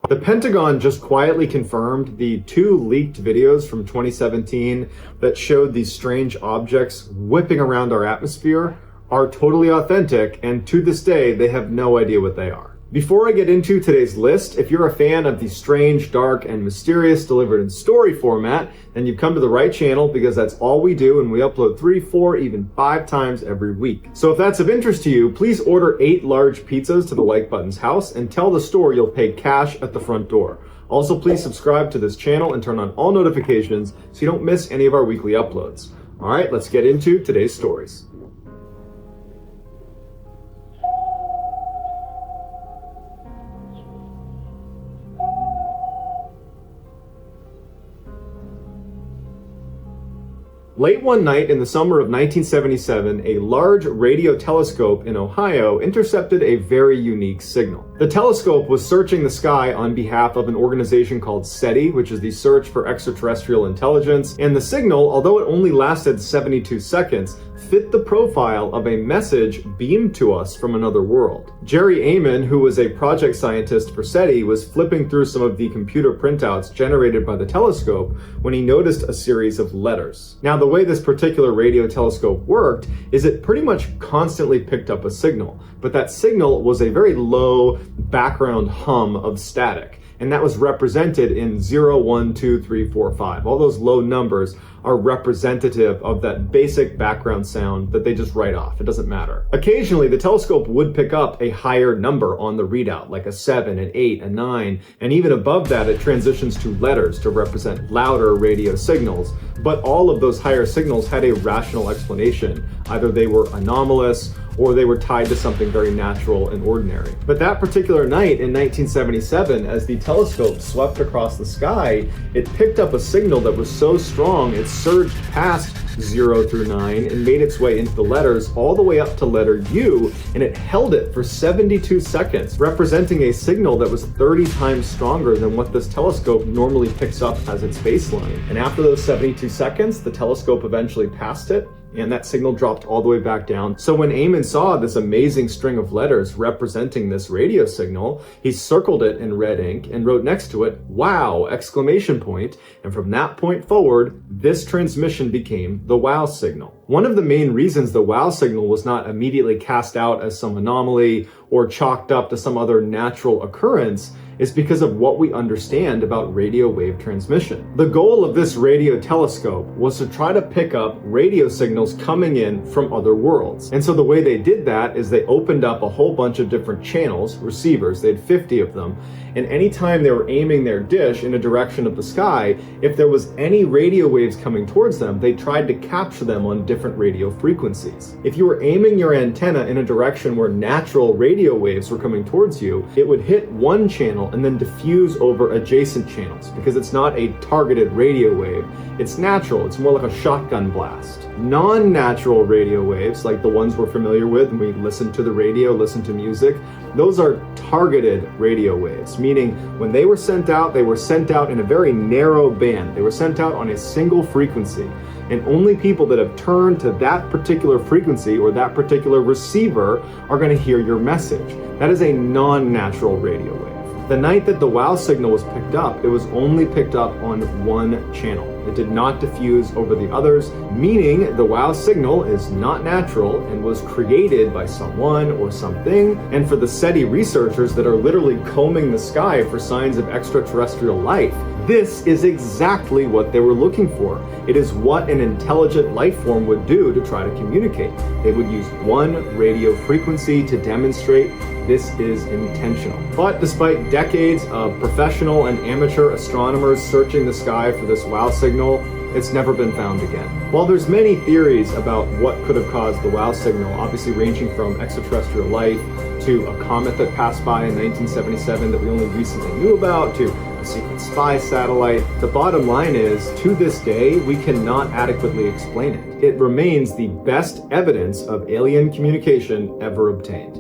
The Pentagon just quietly confirmed the 2 leaked videos from 2017 that showed these strange objects whipping around our atmosphere are totally authentic, and to this day, they have no idea what they are. Before I get into today's list, if you're a fan of the strange, dark, and mysterious delivered in story format, then you've come to the right channel, because that's all we do, and we upload 3, 4, even 5 times every week. So if that's of interest to you, please order 8 large pizzas to the Like Button's house and tell the store you'll pay cash at the front door. Also, please subscribe to this channel and turn on all notifications so you don't miss any of our weekly uploads. All right, let's get into today's stories. Late one night in the summer of 1977, a large radio telescope in Ohio intercepted a very unique signal. The telescope was searching the sky on behalf of an organization called SETI, which is the Search for Extraterrestrial Intelligence, and the signal, although it only lasted 72 seconds, fit the profile of a message beamed to us from another world. Jerry Amon, who was a project scientist for SETI, was flipping through some of the computer printouts generated by the telescope when he noticed a series of letters. Now, the way this particular radio telescope worked is it pretty much constantly picked up a signal, but that signal was a very low background hum of static, and that was represented in 0, 1, 2, 3, 4, 5. All those low numbers are representative of that basic background sound that they just write off. It doesn't matter. Occasionally, the telescope would pick up a higher number on the readout, like a 7, an 8, a 9, and even above that, it transitions to letters to represent louder radio signals. But all of those higher signals had a rational explanation. Either they were anomalous, or they were tied to something very natural and ordinary. But that particular night in 1977, as the telescope swept across the sky, it picked up a signal that was so strong it surged past 0 through 9 and made its way into the letters all the way up to letter U, and it held it for 72 seconds, representing a signal that was 30 times stronger than what this telescope normally picks up as its baseline. And after those 72 seconds, the telescope eventually passed it, and that signal dropped all the way back down. So when Amon saw this amazing string of letters representing this radio signal, he circled it in red ink and wrote next to it, "Wow!" exclamation point. And from that point forward, this transmission became the WOW signal. One of the main reasons the WOW signal was not immediately cast out as some anomaly or chalked up to some other natural occurrence is because of what we understand about radio wave transmission. The goal of this radio telescope was to try to pick up radio signals coming in from other worlds. And so the way they did that is they opened up a whole bunch of different channels, receivers, they had 50 of them, and anytime they were aiming their dish in a direction of the sky, if there was any radio waves coming towards them, they tried to capture them on different radio frequencies. If you were aiming your antenna in a direction where natural radio waves were coming towards you, it would hit one channel and then diffuse over adjacent channels, because it's not a targeted radio wave. It's natural. It's more like a shotgun blast. Non-natural radio waves, like the ones we're familiar with when we listen to the radio, listen to music, those are targeted radio waves, meaning when they were sent out in a very narrow band. They were sent out on a single frequency, and only people that have turned to that particular frequency or that particular receiver are going to hear your message. That is a non-natural radio wave. The night that the WOW signal was picked up, it was only picked up on one channel. It did not diffuse over the others, meaning the WOW signal is not natural and was created by someone or something. And for the SETI researchers that are literally combing the sky for signs of extraterrestrial life, this is exactly what they were looking for. It is what an intelligent life form would do to try to communicate. They would use one radio frequency to demonstrate this is intentional. But despite decades of professional and amateur astronomers searching the sky for this WOW signal, it's never been found again. While there's many theories about what could have caused the WOW signal, obviously ranging from extraterrestrial life to a comet that passed by in 1977 that we only recently knew about, to a secret spy satellite, the bottom line is, to this day, we cannot adequately explain it. It remains the best evidence of alien communication ever obtained.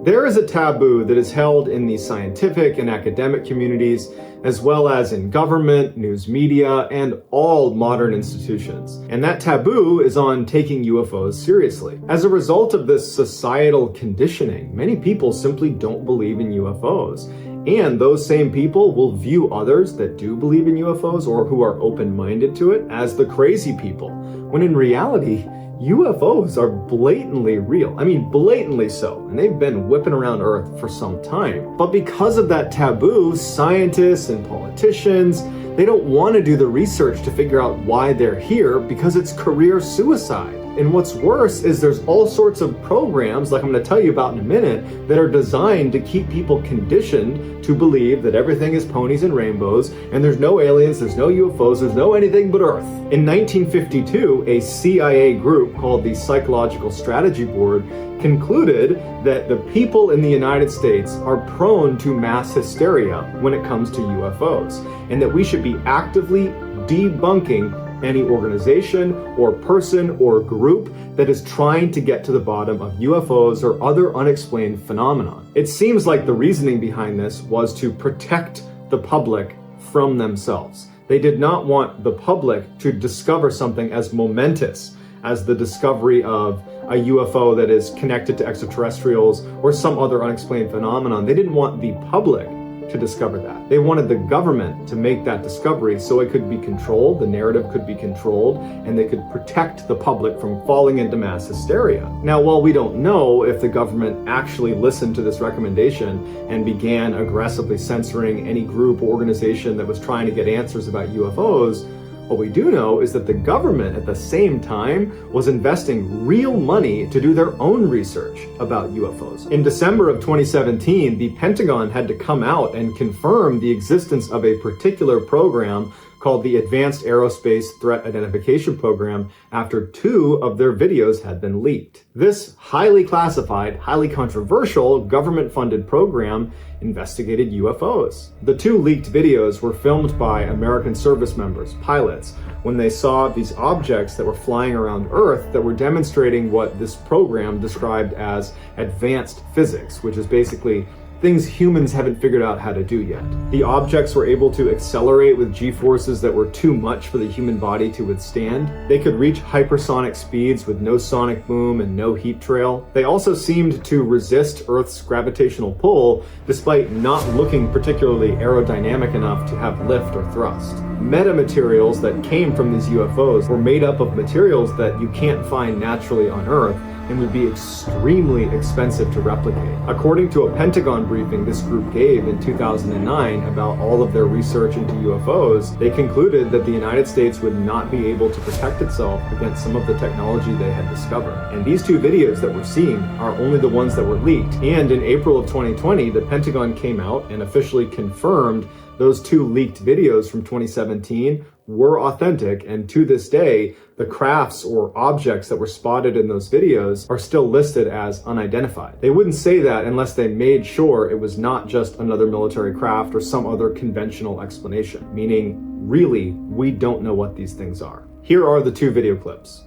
There is a taboo that is held in the scientific and academic communities, as well as in government, news media, and all modern institutions. And that taboo is on taking UFOs seriously. As a result of this societal conditioning, many people simply don't believe in UFOs. And those same people will view others that do believe in UFOs or who are open-minded to it as the crazy people, when in reality, UFOs are blatantly real. I mean, blatantly so. And they've been whipping around Earth for some time. But because of that taboo, scientists and politicians, they don't want to do the research to figure out why they're here because it's career suicide. And what's worse is there's all sorts of programs, like I'm going to tell you about in a minute, that are designed to keep people conditioned to believe that everything is ponies and rainbows, and there's no aliens, there's no UFOs, there's no anything but Earth. In 1952, a CIA group called the Psychological Strategy Board concluded that the people in the United States are prone to mass hysteria when it comes to UFOs, and that we should be actively debunking any organization or person or group that is trying to get to the bottom of UFOs or other unexplained phenomena. It seems like the reasoning behind this was to protect the public from themselves. They did not want the public to discover something as momentous as the discovery of a UFO that is connected to extraterrestrials or some other unexplained phenomenon. They didn't want the public to discover that. They wanted the government to make that discovery so it could be controlled, the narrative could be controlled, and they could protect the public from falling into mass hysteria. Now, while we don't know if the government actually listened to this recommendation and began aggressively censoring any group or organization that was trying to get answers about UFOs, what we do know is that the government at the same time was investing real money to do their own research about UFOs. In December of 2017, the Pentagon had to come out and confirm the existence of a particular program called the Advanced Aerospace Threat Identification Program after 2 of their videos had been leaked. This highly classified, highly controversial government-funded program investigated UFOs. The 2 leaked videos were filmed by American service members, pilots, when they saw these objects that were flying around Earth that were demonstrating what this program described as advanced physics, which is basically things humans haven't figured out how to do yet. The objects were able to accelerate with g-forces that were too much for the human body to withstand. They could reach hypersonic speeds with no sonic boom and no heat trail. They also seemed to resist Earth's gravitational pull despite not looking particularly aerodynamic enough to have lift or thrust. Metamaterials that came from these UFOs were made up of materials that you can't find naturally on Earth and would be extremely expensive to replicate. According to a Pentagon briefing this group gave in 2009 about all of their research into UFOs, they concluded that the United States would not be able to protect itself against some of the technology they had discovered. And these 2 videos that we're seeing are only the ones that were leaked. And in April of 2020, the Pentagon came out and officially confirmed those 2 leaked videos from 2017 were authentic, and to this day, the crafts or objects that were spotted in those videos are still listed as unidentified. They wouldn't say that unless they made sure it was not just another military craft or some other conventional explanation, meaning, really, we don't know what these things are. Here are the 2 video clips.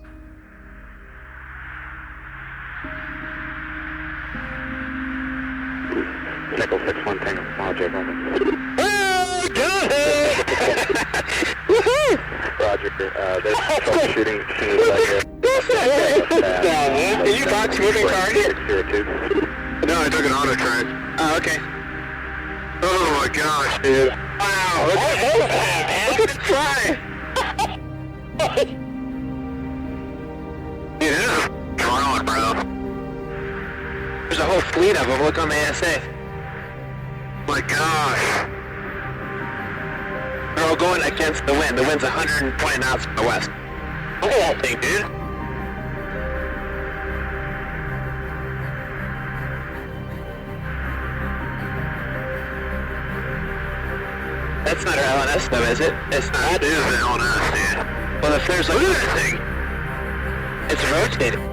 Nickel 6-1 Tango, Roger, over. Roger, there's troubleshooting right here. Did you box moving target? 602. No, I took an auto track. Oh, okay. Oh my gosh, dude. Wow, look at the try. Yeah, come on, bro. There's a whole fleet of them. Look on the ASA. My gosh. They're all going against the wind. The wind's 120 knots from the west. Look at that thing, dude. That's not our LNS though, is it? It's not. That is an LNS, dude. Well, if there's like... Look at that thing! It's rotating.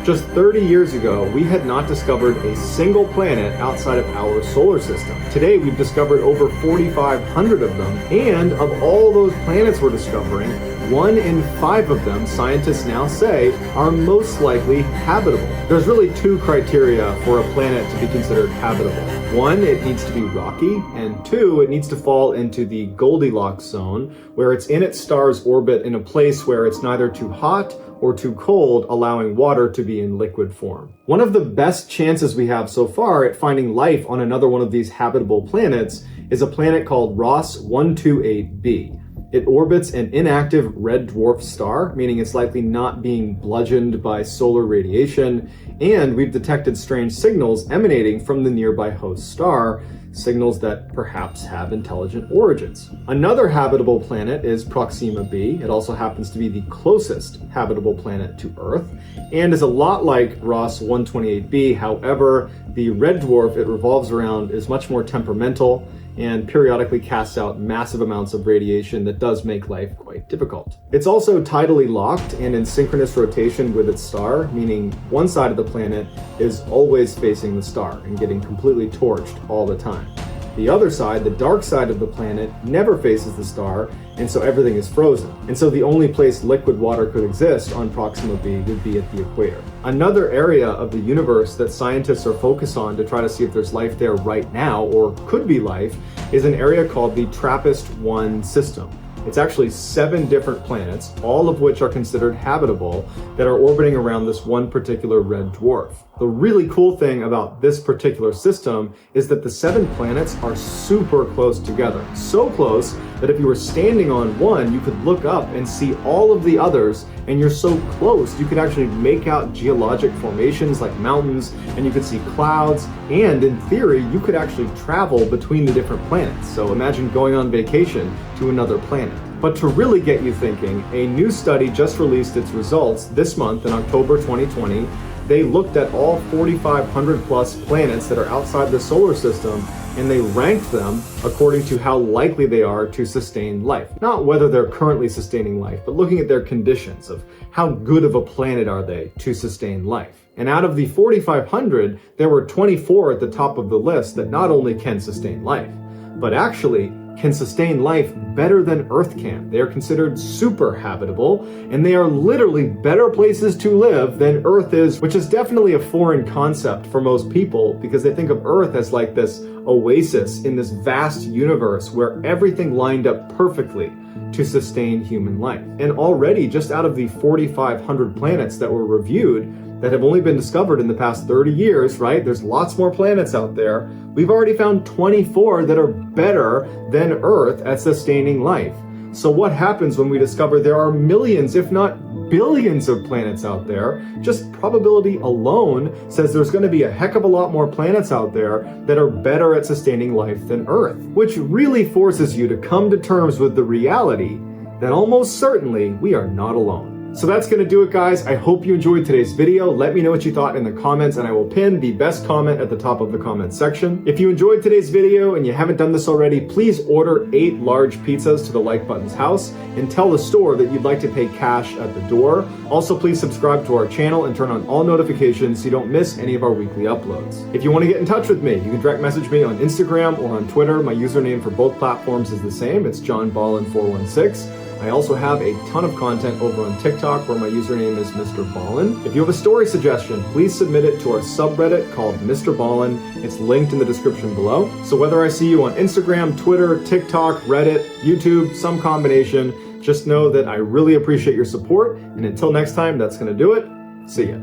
Just 30 years ago, we had not discovered a single planet outside of our solar system. Today, we've discovered over 4,500 of them, and of all those planets we're discovering, 1 in 5 of them, scientists now say, are most likely habitable. There's really 2 criteria for a planet to be considered habitable. 1, it needs to be rocky, and 2, it needs to fall into the Goldilocks zone, where it's in its star's orbit in a place where it's neither too hot or too cold, allowing water to be in liquid form. One of the best chances we have so far at finding life on another one of these habitable planets is a planet called Ross 128b. It orbits an inactive red dwarf star, meaning it's likely not being bludgeoned by solar radiation, and we've detected strange signals emanating from the nearby host star, signals that perhaps have intelligent origins. Another habitable planet is Proxima b. It also happens to be the closest habitable planet to Earth, and is a lot like Ross 128b. However, the red dwarf it revolves around is much more temperamental and periodically casts out massive amounts of radiation that does make life quite difficult. It's also tidally locked and in synchronous rotation with its star, meaning one side of the planet is always facing the star and getting completely torched all the time. The other side, the dark side of the planet, never faces the star, and so everything is frozen. And so the only place liquid water could exist on Proxima b would be at the equator. Another area of the universe that scientists are focused on to try to see if there's life there right now, or could be life, is an area called the TRAPPIST-1 system. It's actually 7 different planets, all of which are considered habitable, that are orbiting around this one particular red dwarf. The really cool thing about this particular system is that the 7 planets are super close together. So close that if you were standing on one, you could look up and see all of the others, and you're so close you could actually make out geologic formations like mountains, and you could see clouds, and in theory you could actually travel between the different planets. So imagine going on vacation to another planet. But to really get you thinking, a new study just released its results this month in October 2020. They looked at all 4,500 plus planets that are outside the solar system, and they ranked them according to how likely they are to sustain life. Not whether they're currently sustaining life, but looking at their conditions of how good of a planet are they to sustain life. And out of the 4,500, there were 24 at the top of the list that not only can sustain life, but actually can sustain life better than Earth can. They are considered super habitable, and they are literally better places to live than Earth is, which is definitely a foreign concept for most people because they think of Earth as like this oasis in this vast universe where everything lined up perfectly to sustain human life. And already, just out of the 4,500 planets that were reviewed, that have only been discovered in the past 30 years, right? There's lots more planets out there. We've already found 24 that are better than Earth at sustaining life. So what happens when we discover there are millions, if not billions of planets out there? Just probability alone says there's going to be a heck of a lot more planets out there that are better at sustaining life than Earth, which really forces you to come to terms with the reality that almost certainly we are not alone. So that's going to do it, guys. I hope you enjoyed today's video. Let me know what you thought in the comments, and I will pin the best comment at the top of the comments section. If you enjoyed today's video and you haven't done this already, please order 8 large pizzas to the Like Button's house and tell the store that you'd like to pay cash at the door. Also, please subscribe to our channel and turn on all notifications so you don't miss any of our weekly uploads. If you want to get in touch with me, you can direct message me on Instagram or on Twitter. My username for both platforms is the same. It's JohnBallen416. I also have a ton of content over on TikTok where my username is MrBallen. If you have a story suggestion, please submit it to our subreddit called MrBallen. It's linked in the description below. So whether I see you on Instagram, Twitter, TikTok, Reddit, YouTube, some combination, just know that I really appreciate your support. And until next time, that's going to do it. See ya.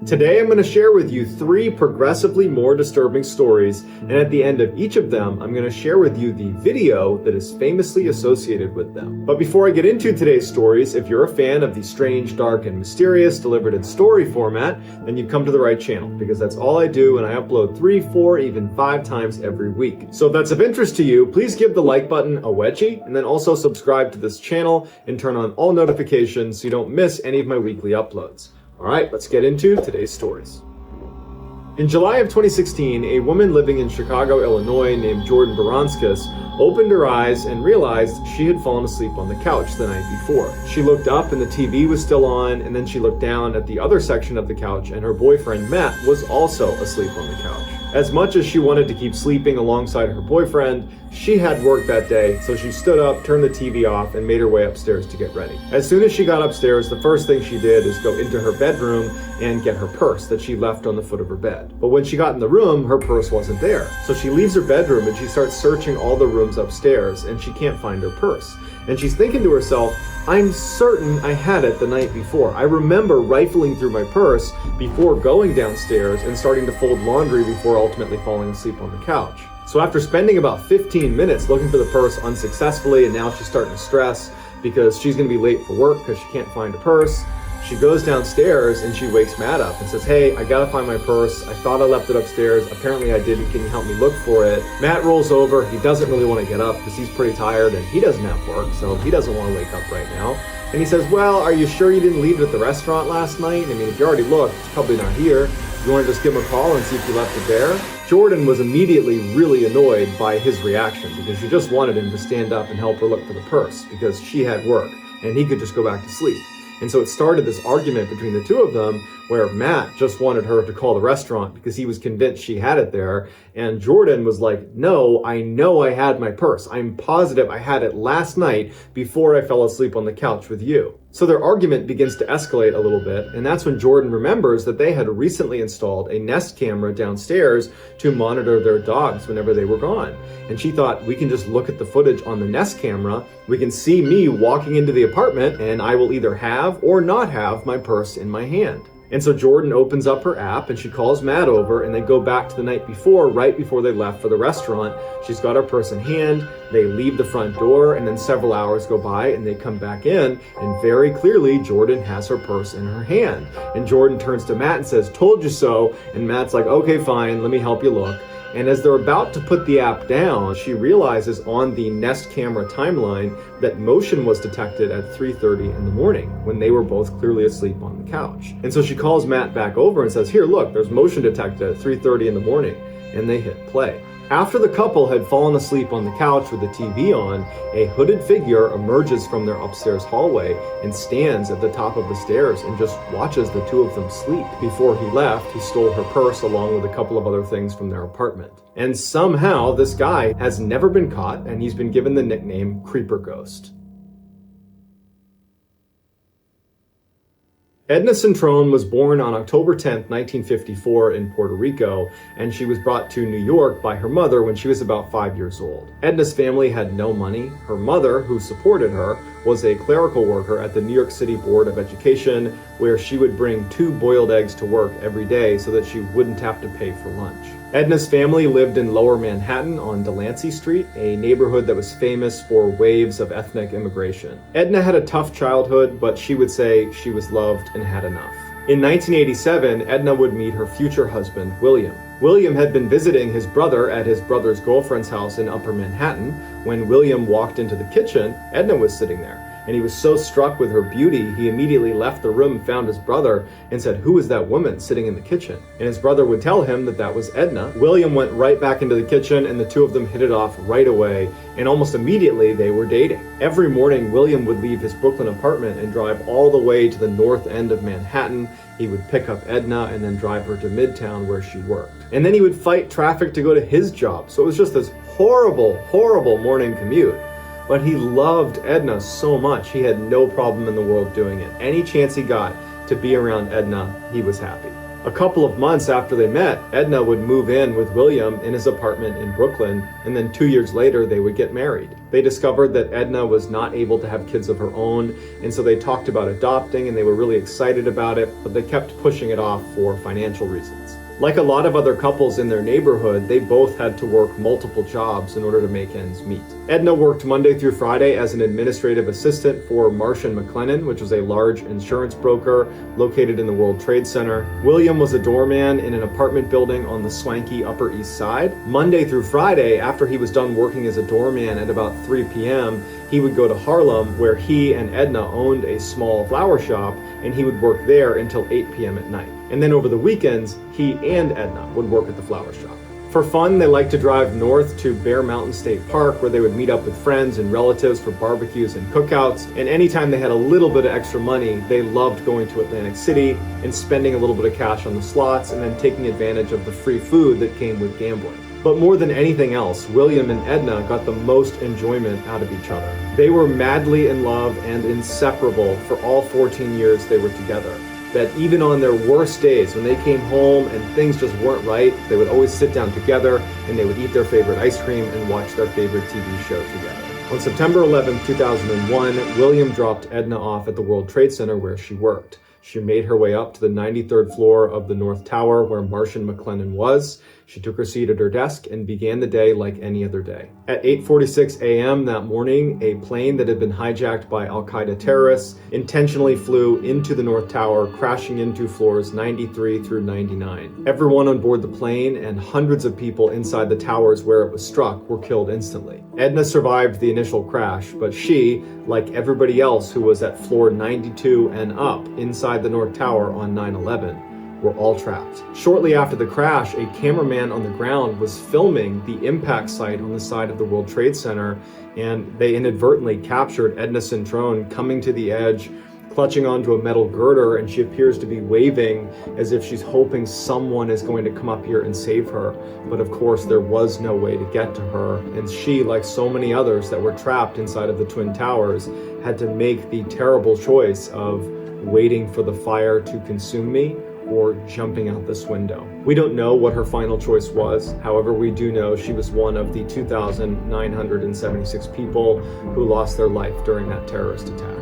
Today I'm going to share with you 3 progressively more disturbing stories, and at the end of each of them I'm going to share with you the video that is famously associated with them. But before I get into today's stories, if you're a fan of the strange, dark, and mysterious delivered in story format, then you've come to the right channel, because that's all I do, and I upload 3, 4, even 5 times every week. So if that's of interest to you, please give the like button a wedgie, and then also subscribe to this channel and turn on all notifications so you don't miss any of my weekly uploads. All right, let's get into today's stories. In July of 2016, a woman living in Chicago, Illinois named Jordan Baranskis opened her eyes and realized she had fallen asleep on the couch the night before. She looked up and the TV was still on, and then she looked down at the other section of the couch and her boyfriend Matt was also asleep on the couch. As much as she wanted to keep sleeping alongside her boyfriend, she had work that day, so she stood up, turned the TV off, and made her way upstairs to get ready. As soon as she got upstairs, the first thing she did is go into her bedroom and get her purse that she left on the foot of her bed. But when she got in the room, her purse wasn't there. So she leaves her bedroom and she starts searching all the rooms upstairs, and she can't find her purse. And she's thinking to herself, I'm certain I had it the night before. I remember rifling through my purse before going downstairs and starting to fold laundry before ultimately falling asleep on the couch. So after spending about 15 minutes looking for the purse unsuccessfully, and now she's starting to stress because she's going to be late for work because she can't find her purse, she goes downstairs and she wakes Matt up and says, hey, I gotta find my purse. I thought I left it upstairs. Apparently I didn't. Can you help me look for it? Matt rolls over. He doesn't really want to get up because he's pretty tired and he doesn't have work, so he doesn't want to wake up right now. And he says, well, are you sure you didn't leave it at the restaurant last night? I mean, if you already looked, it's probably not here. You want to just give him a call and see if you left it there? Jordan was immediately really annoyed by his reaction because she just wanted him to stand up and help her look for the purse because she had work and he could just go back to sleep. And so it started this argument between the two of them where Matt just wanted her to call the restaurant because he was convinced she had it there. And Jordan was like, no, I know I had my purse. I'm positive I had it last night before I fell asleep on the couch with you. So their argument begins to escalate a little bit, and that's when Jordan remembers that they had recently installed a Nest camera downstairs to monitor their dogs whenever they were gone. And she thought, we can just look at the footage on the Nest camera, we can see me walking into the apartment, and I will either have or not have my purse in my hand. And so Jordan opens up her app and she calls Matt over and they go back to the night before, right before they left for the restaurant. She's got her purse in hand, they leave the front door, and then several hours go by and they come back in, and very clearly Jordan has her purse in her hand. And Jordan turns to Matt and says, told you so. And Matt's like, okay, fine, let me help you look. And as they're about to put the app down, she realizes on the Nest camera timeline that motion was detected at 3:30 in the morning when they were both clearly asleep on the couch. And so she calls Matt back over and says, here, look, there's motion detected at 3:30 in the morning. And they hit play. After the couple had fallen asleep on the couch with the TV on, a hooded figure emerges from their upstairs hallway and stands at the top of the stairs and just watches the two of them sleep. Before he left, he stole her purse along with a couple of other things from their apartment. And somehow this guy has never been caught, and he's been given the nickname Creeper Ghost. Edna Centrone was born on October 10, 1954 in Puerto Rico, and she was brought to New York by her mother when she was about 5 years old. Edna's family had no money. Her mother, who supported her, was a clerical worker at the New York City Board of Education, where she would bring 2 boiled eggs to work every day so that she wouldn't have to pay for lunch. Edna's family lived in Lower Manhattan on Delancey Street, a neighborhood that was famous for waves of ethnic immigration. Edna had a tough childhood, but she would say she was loved and had enough. In 1987, Edna would meet her future husband, William. William had been visiting his brother at his brother's girlfriend's house in Upper Manhattan. When William walked into the kitchen, Edna was sitting there. And he was so struck with her beauty, he immediately left the room, found his brother, and said, who is that woman sitting in the kitchen? And his brother would tell him that that was Edna. William went right back into the kitchen, and the two of them hit it off right away, and almost immediately they were dating. Every morning, William would leave his Brooklyn apartment and drive all the way to the north end of Manhattan. He would pick up Edna and then drive her to Midtown where she worked. And then he would fight traffic to go to his job. So it was just this horrible, horrible morning commute. But he loved Edna so much, he had no problem in the world doing it. Any chance he got to be around Edna, he was happy. A couple of months after they met, Edna would move in with William in his apartment in Brooklyn, and then 2 years later, they would get married. They discovered that Edna was not able to have kids of her own, and so they talked about adopting, and they were really excited about it, but they kept pushing it off for financial reasons. Like a lot of other couples in their neighborhood, they both had to work multiple jobs in order to make ends meet. Edna worked Monday through Friday as an administrative assistant for Marsh & McLennan, which was a large insurance broker located in the World Trade Center. William was a doorman in an apartment building on the swanky Upper East Side. Monday through Friday, after he was done working as a doorman at about 3 p.m., he would go to Harlem, where he and Edna owned a small flower shop, and he would work there until 8 p.m. at night. And then over the weekends, he and Edna would work at the flower shop. For fun, they liked to drive north to Bear Mountain State Park, where they would meet up with friends and relatives for barbecues and cookouts. And anytime they had a little bit of extra money, they loved going to Atlantic City and spending a little bit of cash on the slots and then taking advantage of the free food that came with gambling. But more than anything else, William and Edna got the most enjoyment out of each other. They were madly in love and inseparable for all 14 years they were together. That even on their worst days, when they came home and things just weren't right, they would always sit down together and they would eat their favorite ice cream and watch their favorite TV show together. On September 11, 2001, William dropped Edna off at the World Trade Center where she worked. She made her way up to the 93rd floor of the North Tower where Martian McLennan was. She took her seat at her desk and began the day like any other day. At 8:46 a.m. that morning, a plane that had been hijacked by Al-Qaeda terrorists intentionally flew into the North Tower, crashing into floors 93 through 99. Everyone on board the plane and hundreds of people inside the towers where it was struck were killed instantly. Edna survived the initial crash, but she, like everybody else who was at floor 92 and up inside the North Tower on 9/11, were all trapped. Shortly after the crash, a cameraman on the ground was filming the impact site on the side of the World Trade Center, and they inadvertently captured Edna Cintrone coming to the edge, clutching onto a metal girder, and she appears to be waving as if she's hoping someone is going to come up here and save her. But of course, there was no way to get to her, and she, like so many others that were trapped inside of the Twin Towers, had to make the terrible choice of waiting for the fire to consume me or jumping out this window. We don't know what her final choice was. However, we do know she was one of the 2,976 people who lost their life during that terrorist attack.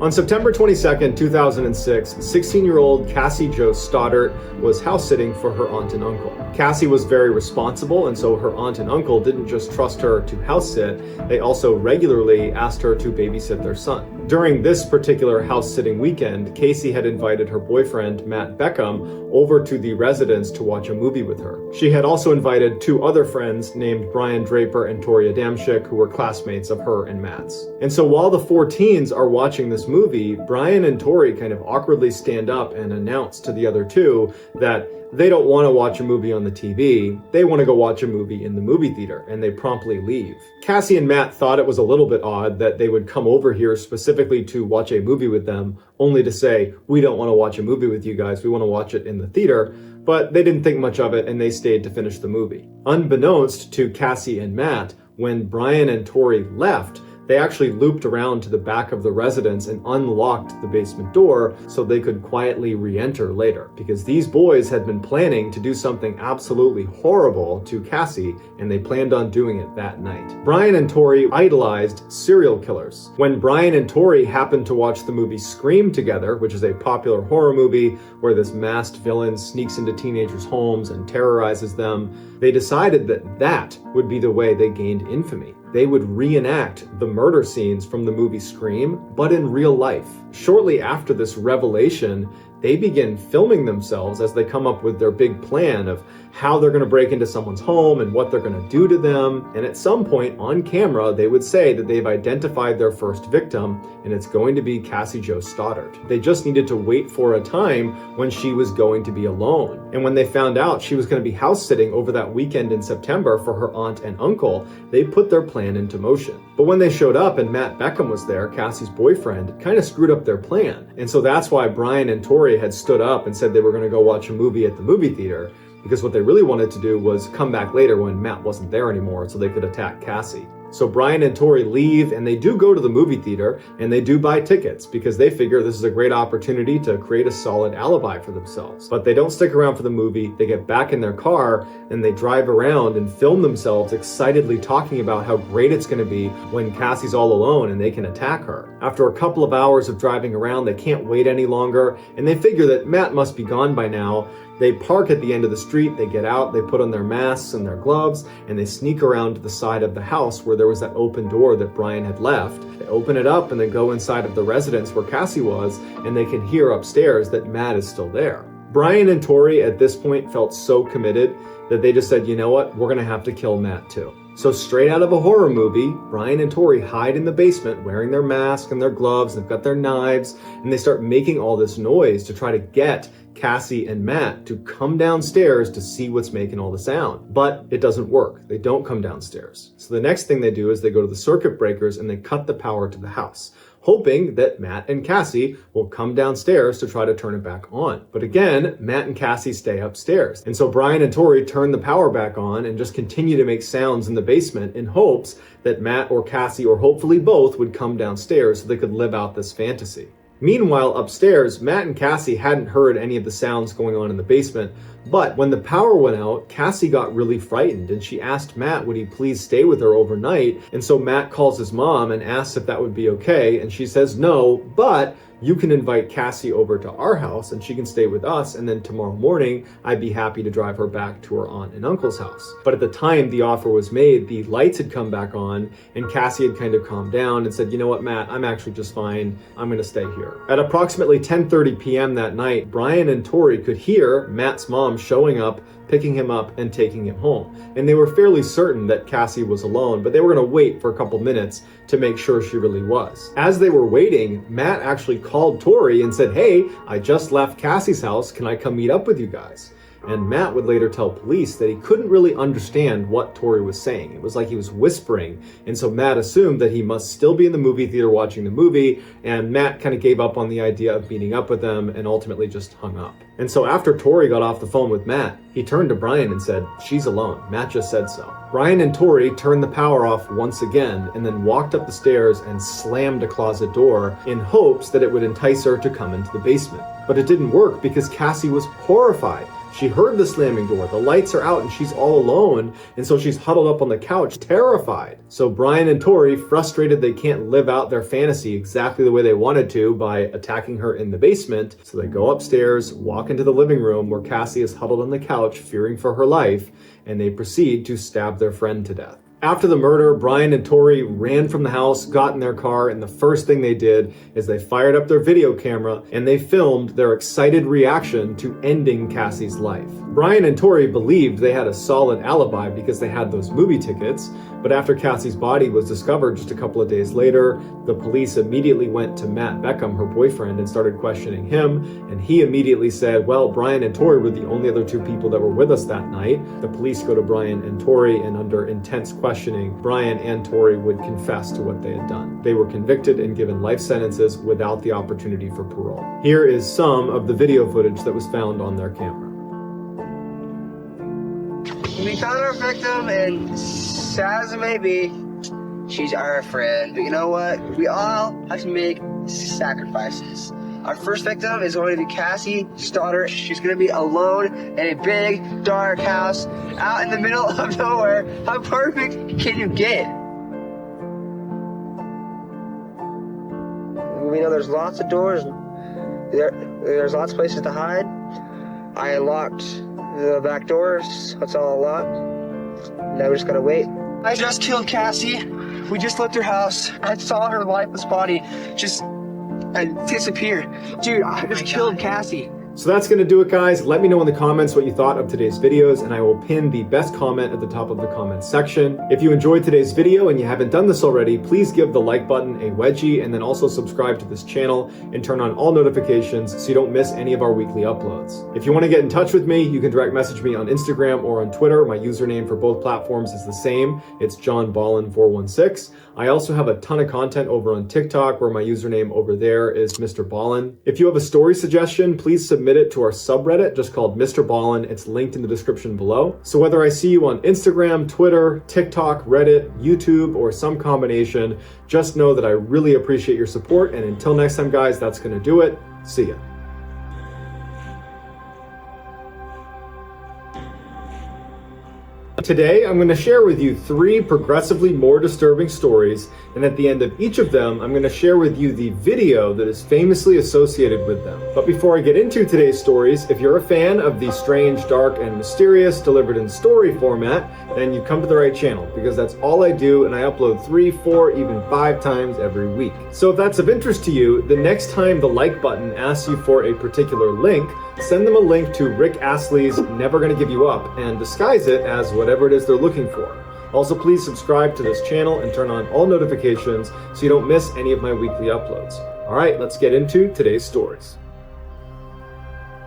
On September 22nd, 2006, 16-year-old Cassie Jo Stoddart was house-sitting for her aunt and uncle. Cassie was very responsible, and so her aunt and uncle didn't just trust her to house-sit, they also regularly asked her to babysit their son. During this particular house-sitting weekend, Casey had invited her boyfriend, Matt Beckham, over to the residence to watch a movie with her. She had also invited two other friends named Brian Draper and Tori Adamczyk, who were classmates of her and Matt's. And so while the four teens are watching this movie, Brian and Tori kind of awkwardly stand up and announce to the other two that they don't want to watch a movie on the TV, they want to go watch a movie in the movie theater, and they promptly leave. Cassie and Matt thought it was a little bit odd that they would come over here specifically to watch a movie with them, only to say, we don't want to watch a movie with you guys, we want to watch it in the theater, but they didn't think much of it and they stayed to finish the movie. Unbeknownst to Cassie and Matt, when Brian and Tori left, they actually looped around to the back of the residence and unlocked the basement door so they could quietly re-enter later, because these boys had been planning to do something absolutely horrible to Cassie, and they planned on doing it that night. Brian and Tori idolized serial killers. When Brian and Tori happened to watch the movie Scream together, which is a popular horror movie where this masked villain sneaks into teenagers' homes and terrorizes them, they decided that that would be the way they gained infamy. They would reenact the murder scenes from the movie Scream, but in real life. Shortly after this revelation, they begin filming themselves as they come up with their big plan of how they're going to break into someone's home and what they're going to do to them. And at some point on camera, they would say that they've identified their first victim, and it's going to be Cassie Jo Stoddart. They just needed to wait for a time when she was going to be alone. And when they found out she was going to be house sitting over that weekend in September for her aunt and uncle, they put their plan into motion. But when they showed up and Matt Beckham was there, Cassie's boyfriend, it kind of screwed up their plan. And so that's why Brian and Tori had stood up and said they were going to go watch a movie at the movie theater, because what they really wanted to do was come back later when Matt wasn't there anymore so they could attack Cassie. So Brian and Tori leave, and they do go to the movie theater, and they do buy tickets because they figure this is a great opportunity to create a solid alibi for themselves. But they don't stick around for the movie. They get back in their car, and they drive around and film themselves excitedly talking about how great it's going to be when Cassie's all alone and they can attack her. After a couple of hours of driving around, they can't wait any longer, and they figure that Matt must be gone by now, They park at the end of the street, they get out, they put on their masks and their gloves, and they sneak around to the side of the house where there was that open door that Brian had left. They open it up and then go inside of the residence where Cassie was, and they can hear upstairs that Matt is still there. Brian and Tori at this point felt so committed that they just said, you know what, we're gonna have to kill Matt too. So straight out of a horror movie, Brian and Tori hide in the basement wearing their mask and their gloves, they've got their knives, and they start making all this noise to try to get Cassie and Matt to come downstairs to see what's making all the sound. But it doesn't work. They don't come downstairs. So the next thing they do is they go to the circuit breakers and they cut the power to the house, hoping that Matt and Cassie will come downstairs to try to turn it back on. But again, Matt and Cassie stay upstairs. And so Brian and Tori turn the power back on and just continue to make sounds in the basement in hopes that Matt or Cassie, or hopefully both, would come downstairs so they could live out this fantasy. Meanwhile, upstairs, Matt and Cassie hadn't heard any of the sounds going on in the basement, but when the power went out, Cassie got really frightened and she asked Matt would he please stay with her overnight, and so Matt calls his mom and asks if that would be okay, and she says no, but you can invite Cassie over to our house and she can stay with us, and then tomorrow morning I'd be happy to drive her back to her aunt and uncle's house. But at the time the offer was made, the lights had come back on and Cassie had kind of calmed down and said, you know what, Matt, I'm actually just fine. I'm gonna stay here. At approximately 10:30 p.m. that night, Brian and Tori could hear Matt's mom showing up, picking him up and taking him home. And they were fairly certain that Cassie was alone, but they were gonna wait for a couple minutes to make sure she really was. As they were waiting, Matt actually called Tori and said, hey, I just left Cassie's house, can I come meet up with you guys? And Matt would later tell police that he couldn't really understand what Tori was saying. It was like he was whispering. And so Matt assumed that he must still be in the movie theater watching the movie, and Matt kind of gave up on the idea of meeting up with them and ultimately just hung up. And so after Tori got off the phone with Matt, he turned to Brian and said, she's alone. Matt just said so. Brian and Tori turned the power off once again and then walked up the stairs and slammed a closet door in hopes that it would entice her to come into the basement. But it didn't work because Cassie was horrified. She heard the slamming door, the lights are out and she's all alone, and so she's huddled up on the couch, terrified. So Brian and Tori, frustrated they can't live out their fantasy exactly the way they wanted to by attacking her in the basement, so they go upstairs, walk into the living room where Cassie is huddled on the couch, fearing for her life, and they proceed to stab their friend to death. After the murder, Brian and Tori ran from the house, got in their car, and the first thing they did is they fired up their video camera and they filmed their excited reaction to ending Cassie's life. Brian and Tori believed they had a solid alibi because they had those movie tickets, but after Cassie's body was discovered just a couple of days later, the police immediately went to Matt Beckham, her boyfriend, and started questioning him, and he immediately said, well, Brian and Tori were the only other two people that were with us that night. The police go to Brian and Tori, and under intense questioning, Brian and Tori would confess to what they had done. They were convicted and given life sentences without the opportunity for parole. Here is some of the video footage that was found on their camera. We found our victim, and sad as it may be, she's our friend. But you know what? We all have to make sacrifices. Our first victim is going to be Cassie's daughter. She's going to be alone in a big, dark house out in the middle of nowhere. How perfect can you get? We know there's lots of doors. There's lots of places to hide. I unlocked the back doors. That's all locked. Now we just gotta wait. I just killed Cassie. We just left her house. I saw her lifeless body just disappear. Dude, I just killed Cassie. So that's going to do it, guys. Let me know in the comments what you thought of today's videos, and I will pin the best comment at the top of the comment section. If you enjoyed today's video and you haven't done this already, please give the like button a wedgie, and then also subscribe to this channel and turn on all notifications so you don't miss any of our weekly uploads. If you want to get in touch with me, you can direct message me on Instagram or on Twitter. My username for both platforms is the same. It's JohnBallen416. I also have a ton of content over on TikTok where my username over there is MrBallen. If you have a story suggestion, please submit it to our subreddit just called MrBallen. It's linked in the description below. So whether I see you on Instagram, Twitter, TikTok, Reddit, YouTube, or some combination, just know that I really appreciate your support. And until next time, guys, that's going to do it. See ya. Today, I'm going to share with you 3 progressively more disturbing stories, and at the end of each of them, I'm going to share with you the video that is famously associated with them. But before I get into today's stories, if you're a fan of the strange, dark, and mysterious delivered in story format, then you've come to the right channel, because that's all I do, and I upload 3, 4, even 5 times every week. So if that's of interest to you, the next time the like button asks you for a particular link, send them a link to Rick Astley's Never Gonna Give You Up and disguise it as whatever it is they're looking for. Also, please subscribe to this channel and turn on all notifications so you don't miss any of my weekly uploads. All right, let's get into today's stories.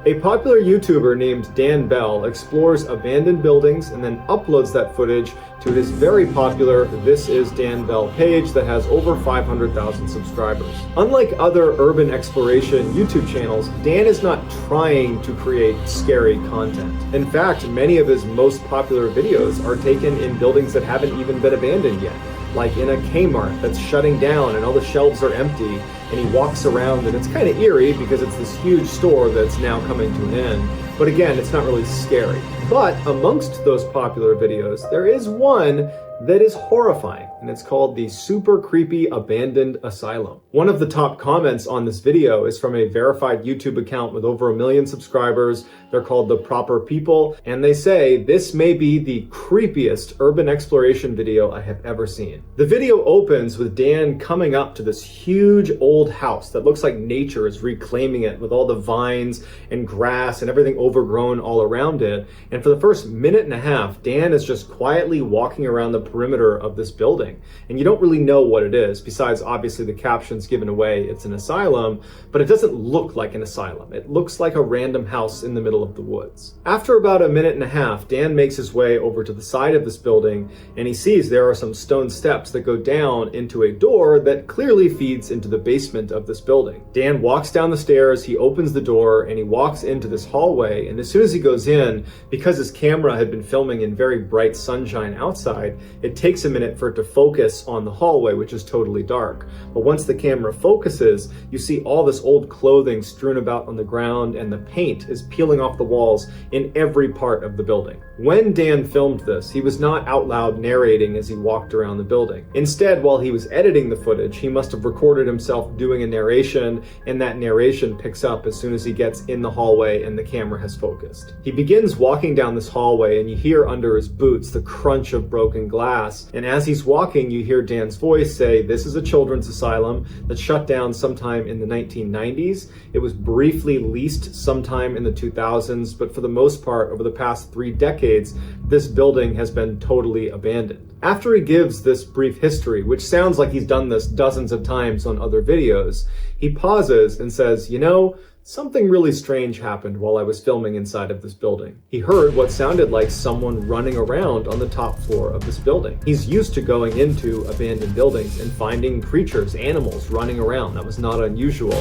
A popular YouTuber named Dan Bell explores abandoned buildings and then uploads that footage to his very popular This Is Dan Bell page that has over 500,000 subscribers. Unlike other urban exploration YouTube channels, Dan is not trying to create scary content. In fact, many of his most popular videos are taken in buildings that haven't even been abandoned yet, like in a Kmart that's shutting down and all the shelves are empty, and he walks around and it's kind of eerie because it's this huge store that's now coming to an end. But again, it's not really scary. But amongst those popular videos, there is one that is horrifying, and it's called the Super Creepy Abandoned Asylum. One of the top comments on this video is from a verified YouTube account with over 1 million subscribers. They're called The Proper People, and they say this may be the creepiest urban exploration video I have ever seen. The video opens with Dan coming up to this huge old house that looks like nature is reclaiming it with all the vines and grass and everything overgrown all around it. And for the first minute and a half, Dan is just quietly walking around the perimeter of this building, and you don't really know what it is, besides obviously the captions given away it's an asylum, but it doesn't look like an asylum. It looks like a random house in the middle of the woods. After about a minute and a half, Dan makes his way over to the side of this building, and he sees there are some stone steps that go down into a door that clearly feeds into the basement of this building. Dan walks down the stairs, he opens the door, and he walks into this hallway, and as soon as he goes in, because his camera had been filming in very bright sunshine outside, it takes a minute for it to focus on the hallway, which is totally dark. But once the camera focuses, you see all this old clothing strewn about on the ground, and the paint is peeling off the walls in every part of the building. When Dan filmed this, he was not out loud narrating as he walked around the building. Instead, while he was editing the footage, he must have recorded himself doing a narration, and that narration picks up as soon as he gets in the hallway and the camera has focused. He begins walking down this hallway, and you hear under his boots the crunch of broken glass, and as he's walking, you hear Dan's voice say, "This is a children's asylum that shut down sometime in the 1990s. It was briefly leased sometime in the 2000s, but for the most part, over the past 3 decades, this building has been totally abandoned." After he gives this brief history, which sounds like he's done this dozens of times on other videos, he pauses and says, "You know, something really strange happened while I was filming inside of this building." He heard what sounded like someone running around on the top floor of this building. He's used to going into abandoned buildings and finding creatures, animals running around. That was not unusual.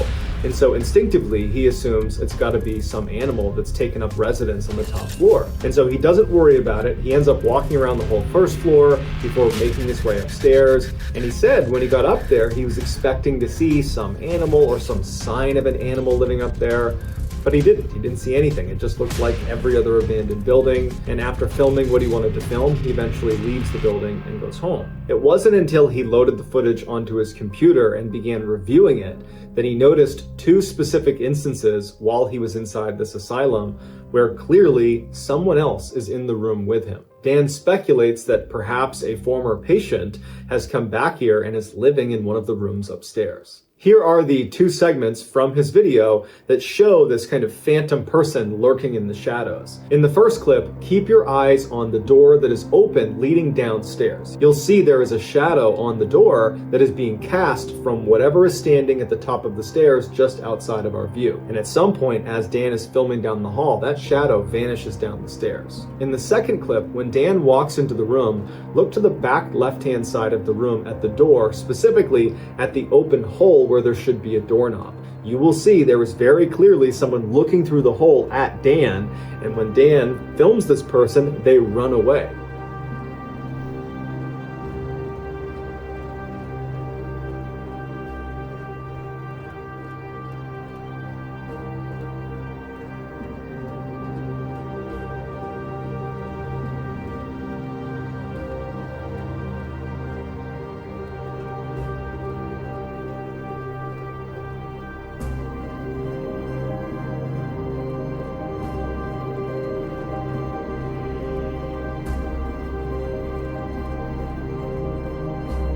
And so instinctively, he assumes it's got to be some animal that's taken up residence on the top floor. And so he doesn't worry about it. He ends up walking around the whole first floor before making his way upstairs. And he said when he got up there, he was expecting to see some animal or some sign of an animal living up there, but he didn't. He didn't see anything. It just looked like every other abandoned building, and after filming what he wanted to film, he eventually leaves the building and goes home. It wasn't until he loaded the footage onto his computer and began reviewing it that he noticed 2 specific instances while he was inside this asylum where clearly someone else is in the room with him. Dan speculates that perhaps a former patient has come back here and is living in one of the rooms upstairs. Here are the 2 segments from his video that show this kind of phantom person lurking in the shadows. In the first clip, keep your eyes on the door that is open leading downstairs. You'll see there is a shadow on the door that is being cast from whatever is standing at the top of the stairs just outside of our view. And at some point, as Dan is filming down the hall, that shadow vanishes down the stairs. In the second clip, when Dan walks into the room, look to the back left-hand side of the room at the door, specifically at the open hole where there should be a doorknob. You will see there is very clearly someone looking through the hole at Dan, and when Dan films this person, they run away.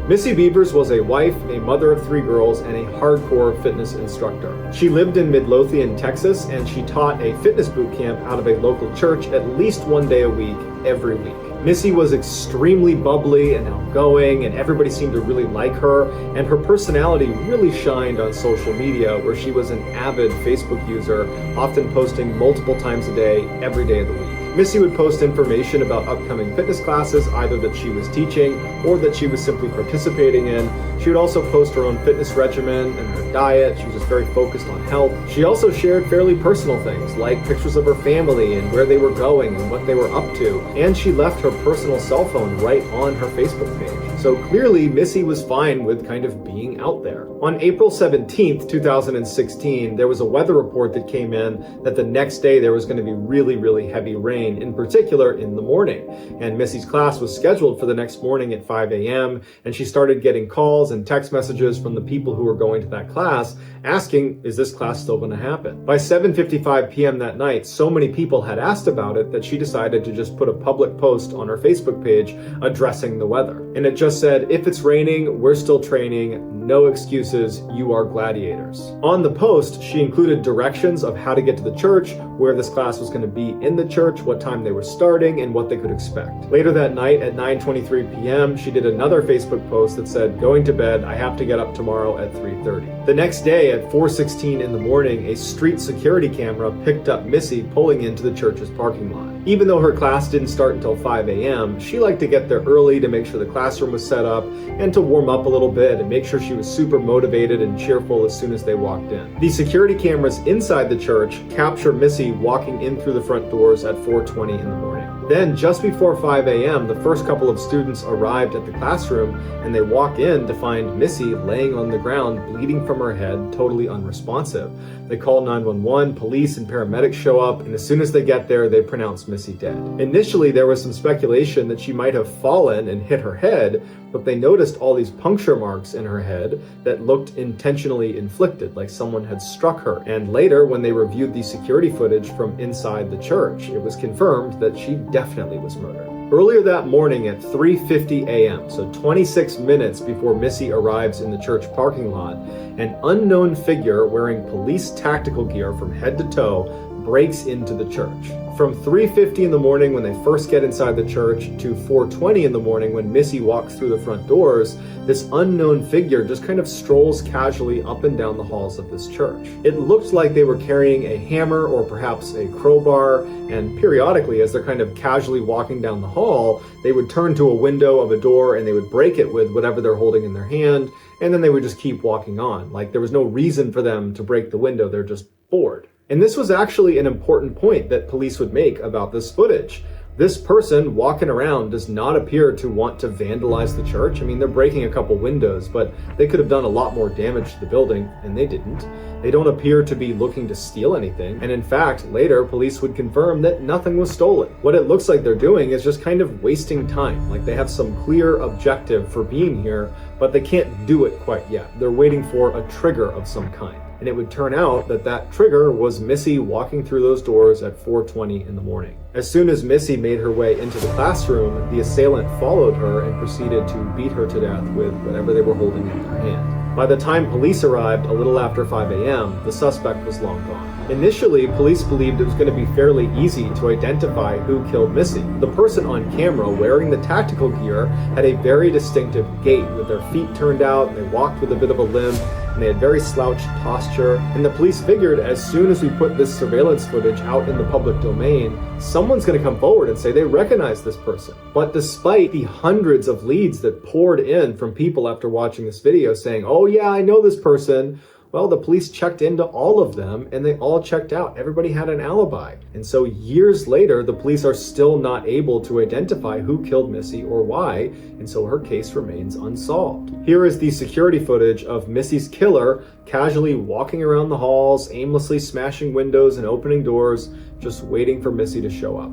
Missy Beavers was a wife, a mother of 3 girls, and a hardcore fitness instructor. She lived in Midlothian, Texas, and she taught a fitness boot camp out of a local church at least 1 day a week, every week. Missy was extremely bubbly and outgoing, and everybody seemed to really like her, and her personality really shined on social media, where she was an avid Facebook user, often posting multiple times a day, every day of the week. Missy would post information about upcoming fitness classes, either that she was teaching or that she was simply participating in. She would also post her own fitness regimen and her diet. She was just very focused on health. She also shared fairly personal things, like pictures of her family and where they were going and what they were up to. And she left her personal cell phone right on her Facebook page. So clearly, Missy was fine with kind of being out there. On April 17th, 2016, there was a weather report that came in that the next day there was going to be really, really heavy rain, in particular in the morning. And Missy's class was scheduled for the next morning at 5 a.m. and she started getting calls and text messages from the people who were going to that class asking, is this class still going to happen? By 7:55 p.m. that night, so many people had asked about it that she decided to just put a public post on her Facebook page addressing the weather. And it just said, if it's raining, we're still training, no excuses, you are gladiators. On the post, she included directions of how to get to the church, where this class was going to be in the church, what time they were starting, and what they could expect. Later that night at 9:23 p.m., she did another Facebook post that said, going to bed, I have to get up tomorrow at 3:30. The next day at 4:16 in the morning, a street security camera picked up Missy pulling into the church's parking lot. Even though her class didn't start until 5 a.m., she liked to get there early to make sure the classroom was set up and to warm up a little bit and make sure she was super motivated and cheerful as soon as they walked in. The security cameras inside the church capture Missy walking in through the front doors at 4:20 in the morning. Then, just before 5 a.m., the first couple of students arrived at the classroom and they walk in to find Missy laying on the ground, bleeding from her head, totally unresponsive. They call 911, police and paramedics show up, and as soon as they get there, they pronounce Missy dead. Initially, there was some speculation that she might have fallen and hit her head, but they noticed all these puncture marks in her head that looked intentionally inflicted, like someone had struck her. And later, when they reviewed the security footage from inside the church, it was confirmed that she definitely was murdered. Earlier that morning at 3:50 a.m., so 26 minutes before Missy arrives in the church parking lot, an unknown figure wearing police tactical gear from head to toe breaks into the church. From 3:50 in the morning when they first get inside the church to 4:20 in the morning when Missy walks through the front doors, this unknown figure just kind of strolls casually up and down the halls of this church. It looked like they were carrying a hammer or perhaps a crowbar, and periodically as they're kind of casually walking down the hall, they would turn to a window of a door and they would break it with whatever they're holding in their hand, and then they would just keep walking on. Like there was no reason for them to break the window, they're just bored. And this was actually an important point that police would make about this footage. This person walking around does not appear to want to vandalize the church. I mean, they're breaking a couple windows, but they could have done a lot more damage to the building, and they didn't. They don't appear to be looking to steal anything, and in fact, later, police would confirm that nothing was stolen. What it looks like they're doing is just kind of wasting time, like they have some clear objective for being here, but they can't do it quite yet. They're waiting for a trigger of some kind. And it would turn out that that trigger was Missy walking through those doors at 4:20 in the morning. As soon as Missy made her way into the classroom, the assailant followed her and proceeded to beat her to death with whatever they were holding in their hand. By the time police arrived a little after 5 a.m., the suspect was long gone. Initially, police believed it was going to be fairly easy to identify who killed Missy. The person on camera wearing the tactical gear had a very distinctive gait with their feet turned out, they walked with a bit of a limp, and they had very slouched posture. And the police figured as soon as we put this surveillance footage out in the public domain, someone's going to come forward and say they recognize this person. But despite the hundreds of leads that poured in from people after watching this video saying, oh yeah, I know this person, well, the police checked into all of them and they all checked out. Everybody had an alibi. And so years later, the police are still not able to identify who killed Missy or why, and so her case remains unsolved. Here is the security footage of Missy's killer casually walking around the halls, aimlessly smashing windows and opening doors, just waiting for Missy to show up.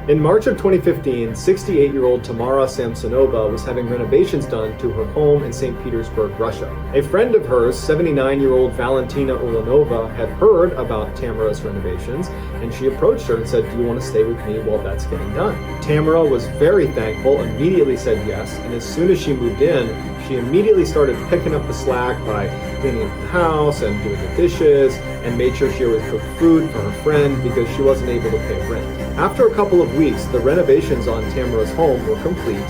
In March of 2015, 68-year-old Tamara Samsonova was having renovations done to her home in St. Petersburg, Russia. A friend of hers, 79-year-old Valentina Ulanova, had heard about Tamara's renovations, and she approached her and said, "Do you want to stay with me while that's getting done?" Tamara was very thankful, immediately said yes, and as soon as she moved in, she immediately started picking up the slack by cleaning up the house and doing the dishes, and made sure she always cooked food for her friend because she wasn't able to pay rent. After a couple of weeks, the renovations on Tamara's home were complete,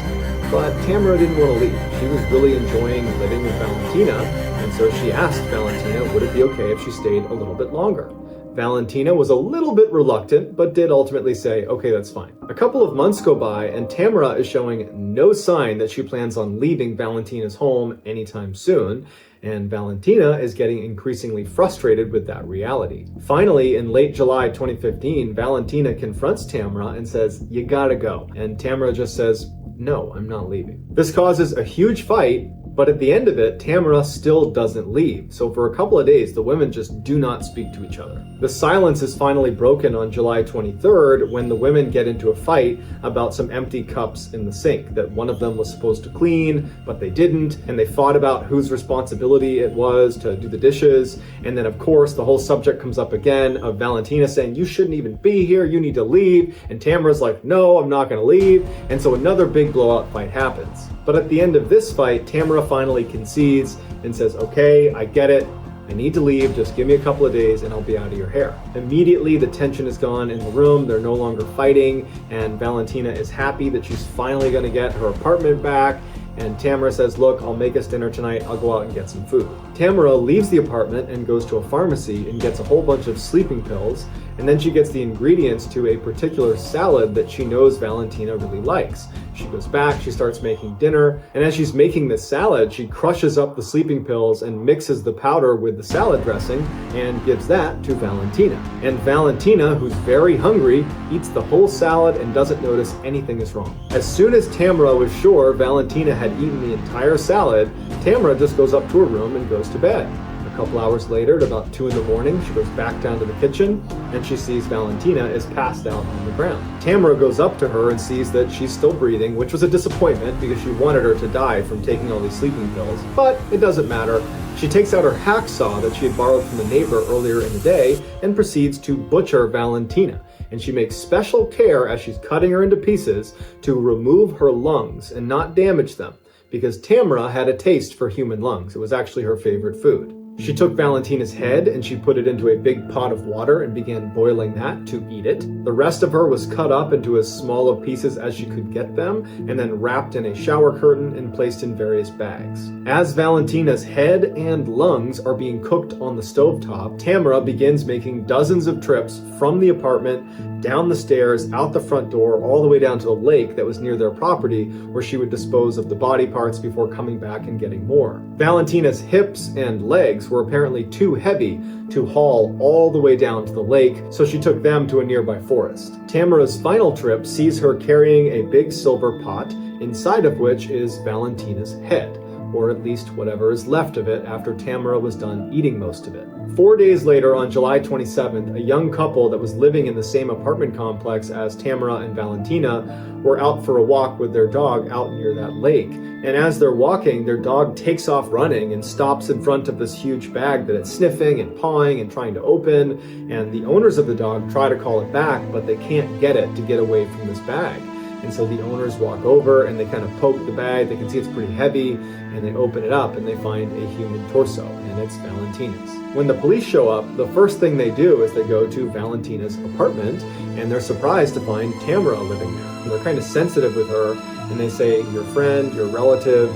but Tamara didn't want to leave. She was really enjoying living with Valentina, and so she asked Valentina would it be okay if she stayed a little bit longer. Valentina was a little bit reluctant, but did ultimately say, okay, that's fine. A couple of months go by, and Tamara is showing no sign that she plans on leaving Valentina's home anytime soon, and Valentina is getting increasingly frustrated with that reality. Finally, in late July 2015, Valentina confronts Tamara and says, "You gotta go." And Tamara just says, "No, I'm not leaving." This causes a huge fight, but at the end of it, Tamara still doesn't leave. So for a couple of days, the women just do not speak to each other. The silence is finally broken on July 23rd when the women get into a fight about some empty cups in the sink that one of them was supposed to clean, but they didn't, and they fought about whose responsibility it was to do the dishes. And then of course, the whole subject comes up again of Valentina saying, "You shouldn't even be here, you need to leave." And Tamara's like, "No, I'm not gonna leave." And so another big blowout fight happens. But at the end of this fight, Tamara finally concedes and says, "Okay, I get it. I need to leave. Just give me a couple of days and I'll be out of your hair." Immediately, the tension is gone in the room. They're no longer fighting, and Valentina is happy that she's finally going to get her apartment back. And Tamara says, "Look, I'll make us dinner tonight. I'll go out and get some food." Tamara leaves the apartment and goes to a pharmacy and gets a whole bunch of sleeping pills. And then she gets the ingredients to a particular salad that she knows Valentina really likes. She goes back, she starts making dinner, and as she's making this salad, she crushes up the sleeping pills and mixes the powder with the salad dressing and gives that to Valentina. And Valentina, who's very hungry, eats the whole salad and doesn't notice anything is wrong. As soon as Tamara was sure Valentina had eaten the entire salad, Tamara just goes up to her room and goes to bed. A couple hours later, at about 2 in the morning, she goes back down to the kitchen and she sees Valentina is passed out on the ground. Tamara goes up to her and sees that she's still breathing, which was a disappointment because she wanted her to die from taking all these sleeping pills, but it doesn't matter. She takes out her hacksaw that she had borrowed from the neighbor earlier in the day and proceeds to butcher Valentina. And she makes special care as she's cutting her into pieces to remove her lungs and not damage them, because Tamara had a taste for human lungs. It was actually her favorite food. She took Valentina's head and she put it into a big pot of water and began boiling that to eat it. The rest of her was cut up into as small of pieces as she could get them and then wrapped in a shower curtain and placed in various bags. As Valentina's head and lungs are being cooked on the stovetop, Tamara begins making dozens of trips from the apartment, down the stairs, out the front door, all the way down to the lake that was near their property, where she would dispose of the body parts before coming back and getting more. Valentina's hips and legs were apparently too heavy to haul all the way down to the lake, so she took them to a nearby forest. Tamara's final trip sees her carrying a big silver pot, inside of which is Valentina's head, or at least whatever is left of it after Tamara was done eating most of it. 4 days later, on July 27th, a young couple that was living in the same apartment complex as Tamara and Valentina were out for a walk with their dog out near that lake. And as they're walking, their dog takes off running and stops in front of this huge bag that it's sniffing and pawing and trying to open. And the owners of the dog try to call it back, but they can't get it to get away from this bag. And so the owners walk over and they kind of poke the bag. They can see it's pretty heavy, and they open it up and they find a human torso, and it's Valentina's. When the police show up, the first thing they do is they go to Valentina's apartment, and they're surprised to find Tamara living there. And they're kind of sensitive with her, and they say, "Your friend, your relative,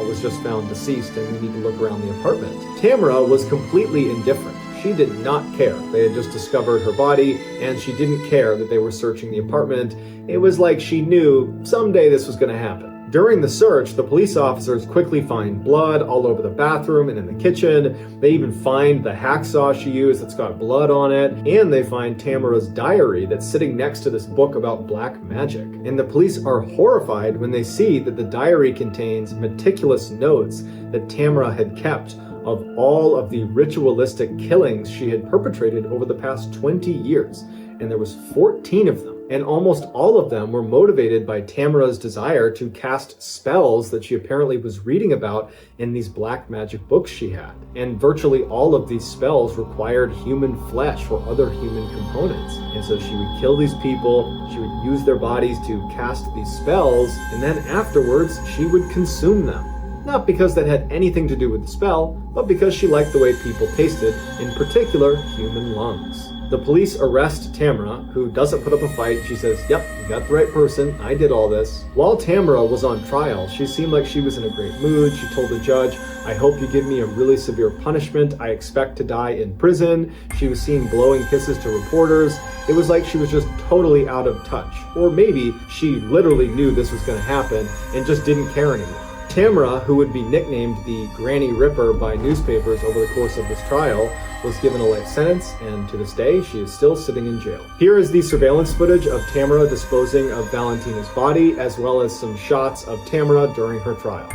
was just found deceased, and we need to look around the apartment." Tamara was completely indifferent. She did not care. They had just discovered her body, and she didn't care that they were searching the apartment. It was like she knew someday this was going to happen. During the search, the police officers quickly find blood all over the bathroom and in the kitchen. They even find the hacksaw she used that's got blood on it, and they find Tamara's diary that's sitting next to this book about black magic. And the police are horrified when they see that the diary contains meticulous notes that Tamara had kept of all of the ritualistic killings she had perpetrated over the past 20 years. And there was 14 of them. and almost all of them were motivated by Tamara's desire to cast spells that she apparently was reading about in these black magic books she had. And virtually all of these spells required human flesh or other human components. And so she would kill these people, she would use their bodies to cast these spells, and then afterwards she would consume them. Not because that had anything to do with the spell, but because she liked the way people tasted, in particular human lungs. The police arrest Tamara, who doesn't put up a fight. She says, "Yep, you got the right person, I did all this." While Tamara was on trial, she seemed like she was in a great mood. She told the judge, "I hope you give me a really severe punishment. I expect to die in prison." She was seen blowing kisses to reporters. It was like she was just totally out of touch. Or maybe she literally knew this was going to happen and just didn't care anymore. Tamara, who would be nicknamed the Granny Ripper by newspapers over the course of this trial, was given a life sentence, and to this day, she is still sitting in jail. Here is the surveillance footage of Tamara disposing of Valentina's body, as well as some shots of Tamara during her trial.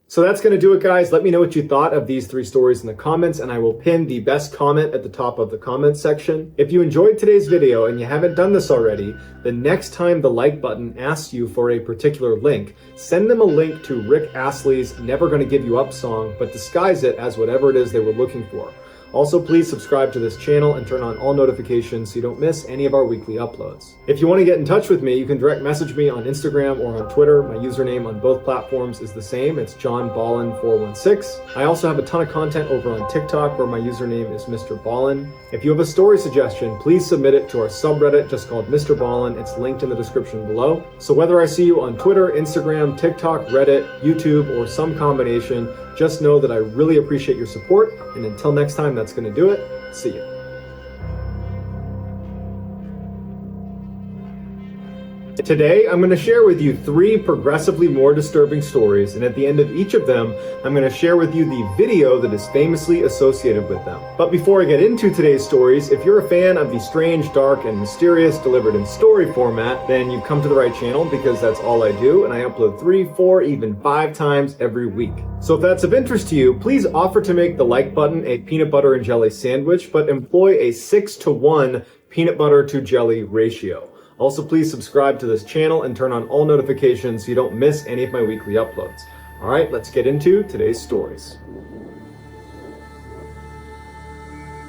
So that's going to do it, guys. Let me know what you thought of these 3 stories in the comments, and I will pin the best comment at the top of the comments section. If you enjoyed today's video and you haven't done this already, the next time the like button asks you for a particular link, send them a link to Rick Astley's Never Gonna Give You Up song, but disguise it as whatever it is they were looking for. Also, please subscribe to this channel and turn on all notifications so you don't miss any of our weekly uploads. If you want to get in touch with me, you can direct message me on Instagram or on Twitter. My username on both platforms is the same. It's JohnBallen416. I also have a ton of content over on TikTok where my username is MrBallen. If you have a story suggestion, please submit it to our subreddit just called Mr. Ballen. It's linked in the description below. So whether I see you on Twitter, Instagram, TikTok, Reddit, YouTube, or some combination, just know that I really appreciate your support, and until next time, that's going to do it. See ya. Today, I'm going to share with you 3 progressively more disturbing stories, and at the end of each of them, I'm going to share with you the video that is famously associated with them. But before I get into today's stories, if you're a fan of the strange, dark, and mysterious delivered in story format, then you've come to the right channel, because that's all I do, and I upload 3, 4, even 5 times every week. So if that's of interest to you, please offer to make the like button a peanut butter and jelly sandwich, but employ a 6-to-1 peanut butter to jelly ratio. Also, please subscribe to this channel and turn on all notifications so you don't miss any of my weekly uploads. All right, let's get into today's stories.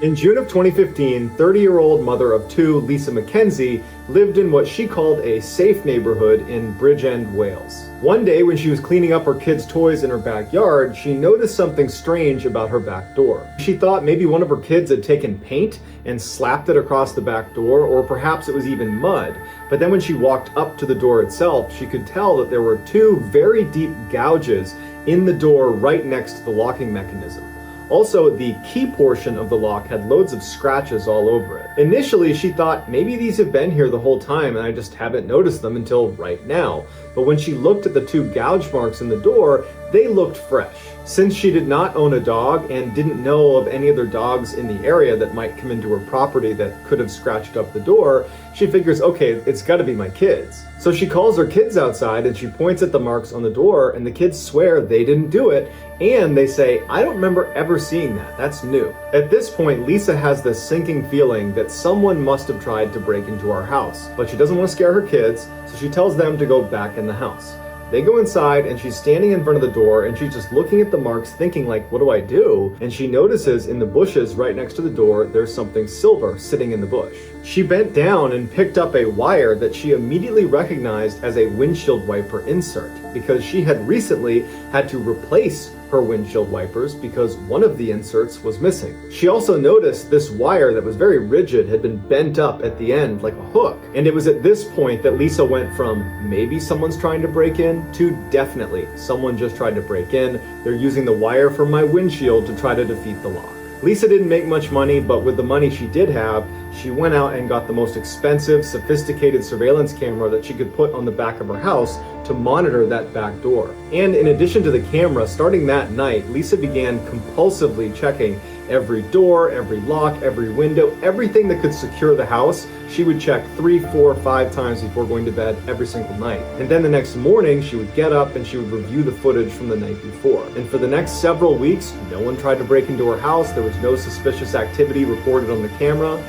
In June of 2015, 30-year-old mother of 2, Lisa McKenzie, lived in what she called a safe neighborhood in Bridgend, Wales. One day when she was cleaning up her kids' toys in her backyard, she noticed something strange about her back door. She thought maybe one of her kids had taken paint and slapped it across the back door, or perhaps it was even mud. But then when she walked up to the door itself, she could tell that there were 2 very deep gouges in the door right next to the locking mechanism. Also, the key portion of the lock had loads of scratches all over it. Initially, she thought maybe these have been here the whole time and I just haven't noticed them until right now. But when she looked at the 2 gouge marks in the door, they looked fresh. Since she did not own a dog and didn't know of any other dogs in the area that might come into her property that could have scratched up the door, she figures, okay, it's gotta be my kids. So she calls her kids outside and she points at the marks on the door, and the kids swear they didn't do it, and they say, I don't remember ever seeing that, that's new. At this point, Lisa has this sinking feeling that someone must have tried to break into our house, but she doesn't want to scare her kids, so she tells them to go back in the house. They go inside and she's standing in front of the door and she's just looking at the marks thinking like, what do I do? And she notices in the bushes right next to the door, there's something silver sitting in the bush. She bent down and picked up a wire that she immediately recognized as a windshield wiper insert. because she had recently had to replace her windshield wipers because one of the inserts was missing. She also noticed this wire that was very rigid had been bent up at the end like a hook. And it was at this point that Lisa went from maybe someone's trying to break in to definitely someone just tried to break in. They're using the wire from my windshield to try to defeat the lock. Lisa didn't make much money, but with the money she did have, she went out and got the most expensive, sophisticated surveillance camera that she could put on the back of her house to monitor that back door. And in addition to the camera, starting that night, Lisa began compulsively checking every door, every lock, every window, everything that could secure the house. She would check 3, 4, 5 times before going to bed every single night. And then the next morning, she would get up and she would review the footage from the night before. And for the next several weeks, no one tried to break into her house. There was no suspicious activity reported on the camera.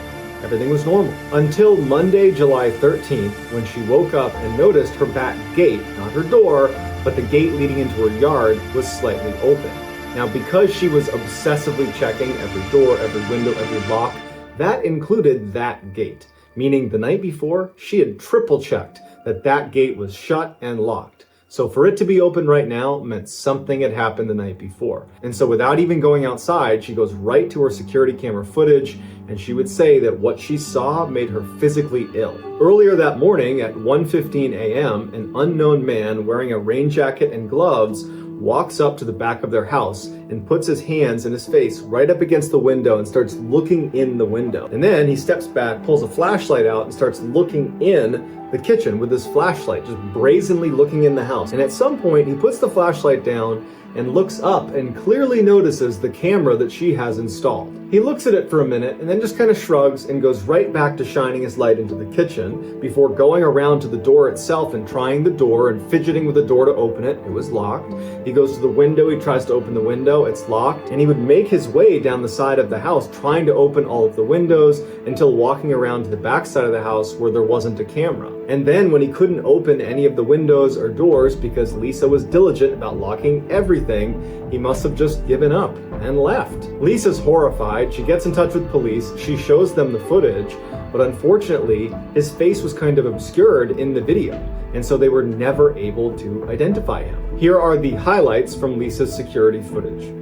Everything was normal. Until Monday, July 13th, when she woke up and noticed her back gate, not her door, but the gate leading into her yard, was slightly open. Now, because she was obsessively checking every door, every window, every lock, that included that gate, meaning the night before, she had triple checked that that gate was shut and locked. So for it to be open right now meant something had happened the night before. And so without even going outside, she goes right to her security camera footage, and she would say that what she saw made her physically ill. Earlier that morning at 1:15 a.m., an unknown man wearing a rain jacket and gloves walks up to the back of their house and puts his hands and his face right up against the window and starts looking in the window. And then he steps back, pulls a flashlight out, and starts looking in the kitchen with his flashlight, just brazenly looking in the house. And at some point, he puts the flashlight down and looks up and clearly notices the camera that she has installed. He looks at it for a minute and then just kind of shrugs and goes right back to shining his light into the kitchen before going around to the door itself and trying the door and fidgeting with the door to open it. It was locked. He goes to the window, he tries to open the window, it's locked, and he would make his way down the side of the house trying to open all of the windows until walking around to the back side of the house where there wasn't a camera. And then when he couldn't open any of the windows or doors because Lisa was diligent about locking everything, he must have just given up and left. Lisa's horrified. She gets in touch with police. She shows them the footage, but unfortunately, his face was kind of obscured in the video, and so they were never able to identify him. Here are the highlights from Lisa's security footage.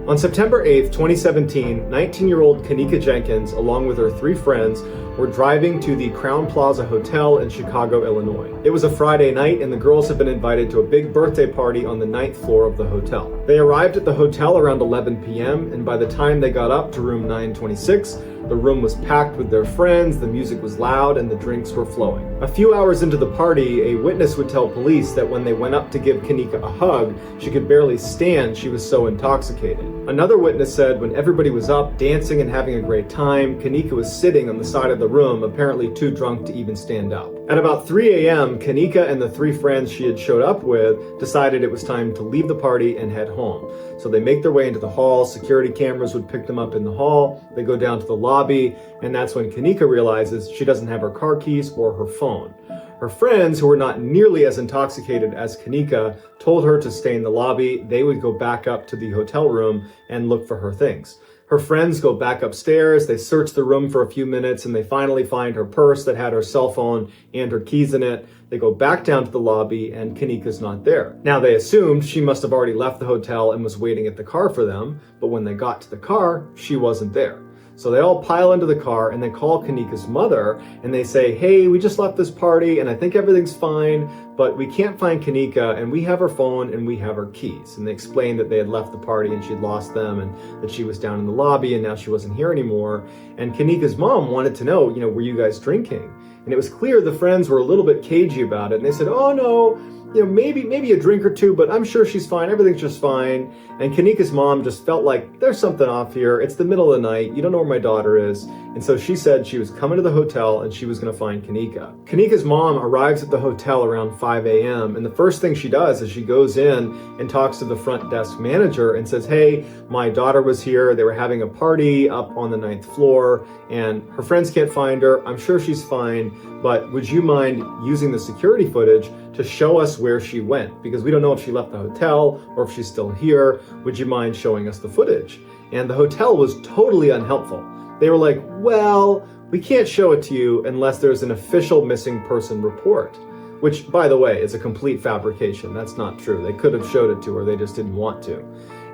On September 8th, 2017, 19-year-old Kanika Jenkins, along with her 3 friends, were driving to the Crown Plaza Hotel in Chicago, Illinois. It was a Friday night, and the girls had been invited to a big birthday party on the 9th floor of the hotel. They arrived at the hotel around 11 p.m., and by the time they got up to room 926, the room was packed with their friends, the music was loud, and the drinks were flowing. A few hours into the party, a witness would tell police that when they went up to give Kanika a hug, she could barely stand, she was so intoxicated. Another witness said when everybody was up, dancing and having a great time, Kanika was sitting on the side of the room, apparently too drunk to even stand up. At about 3 a.m., Kanika and the 3 friends she had showed up with decided it was time to leave the party and head home. So they make their way into the hall, security cameras would pick them up in the hall, they go down to the lobby, and that's when Kanika realizes she doesn't have her car keys or her phone. Her friends, who were not nearly as intoxicated as Kanika, told her to stay in the lobby. They would go back up to the hotel room and look for her things. Her friends go back upstairs, they search the room for a few minutes, and they finally find her purse that had her cell phone and her keys in it. They go back down to the lobby, and Kanika's not there. Now, they assumed she must have already left the hotel and was waiting at the car for them, but when they got to the car, she wasn't there. So they all pile into the car and they call Kanika's mother and they say, hey, we just left this party and I think everything's fine, but we can't find Kanika and we have her phone and we have her keys. And they explained that they had left the party and she'd lost them and that she was down in the lobby and now she wasn't here anymore. And Kanika's mom wanted to know, were you guys drinking? And it was clear the friends were a little bit cagey about it. And they said, oh no, maybe a drink or two, but I'm sure she's fine. Everything's just fine. And Kanika's mom just felt like there's something off here. It's the middle of the night. You don't know where my daughter is. And so she said she was coming to the hotel and she was going to find Kanika. Kanika's mom arrives at the hotel around 5 a.m. And the first thing she does is she goes in and talks to the front desk manager and says, hey, my daughter was here. They were having a party up on the 9th floor and her friends can't find her. I'm sure she's fine, but would you mind using the security footage to show us where she went? Because we don't know if she left the hotel or if she's still here. Would you mind showing us the footage? And the hotel was totally unhelpful. They were like, well, we can't show it to you unless there's an official missing person report. which, by the way, is a complete fabrication. That's not true. They could have showed it to her, they just didn't want to.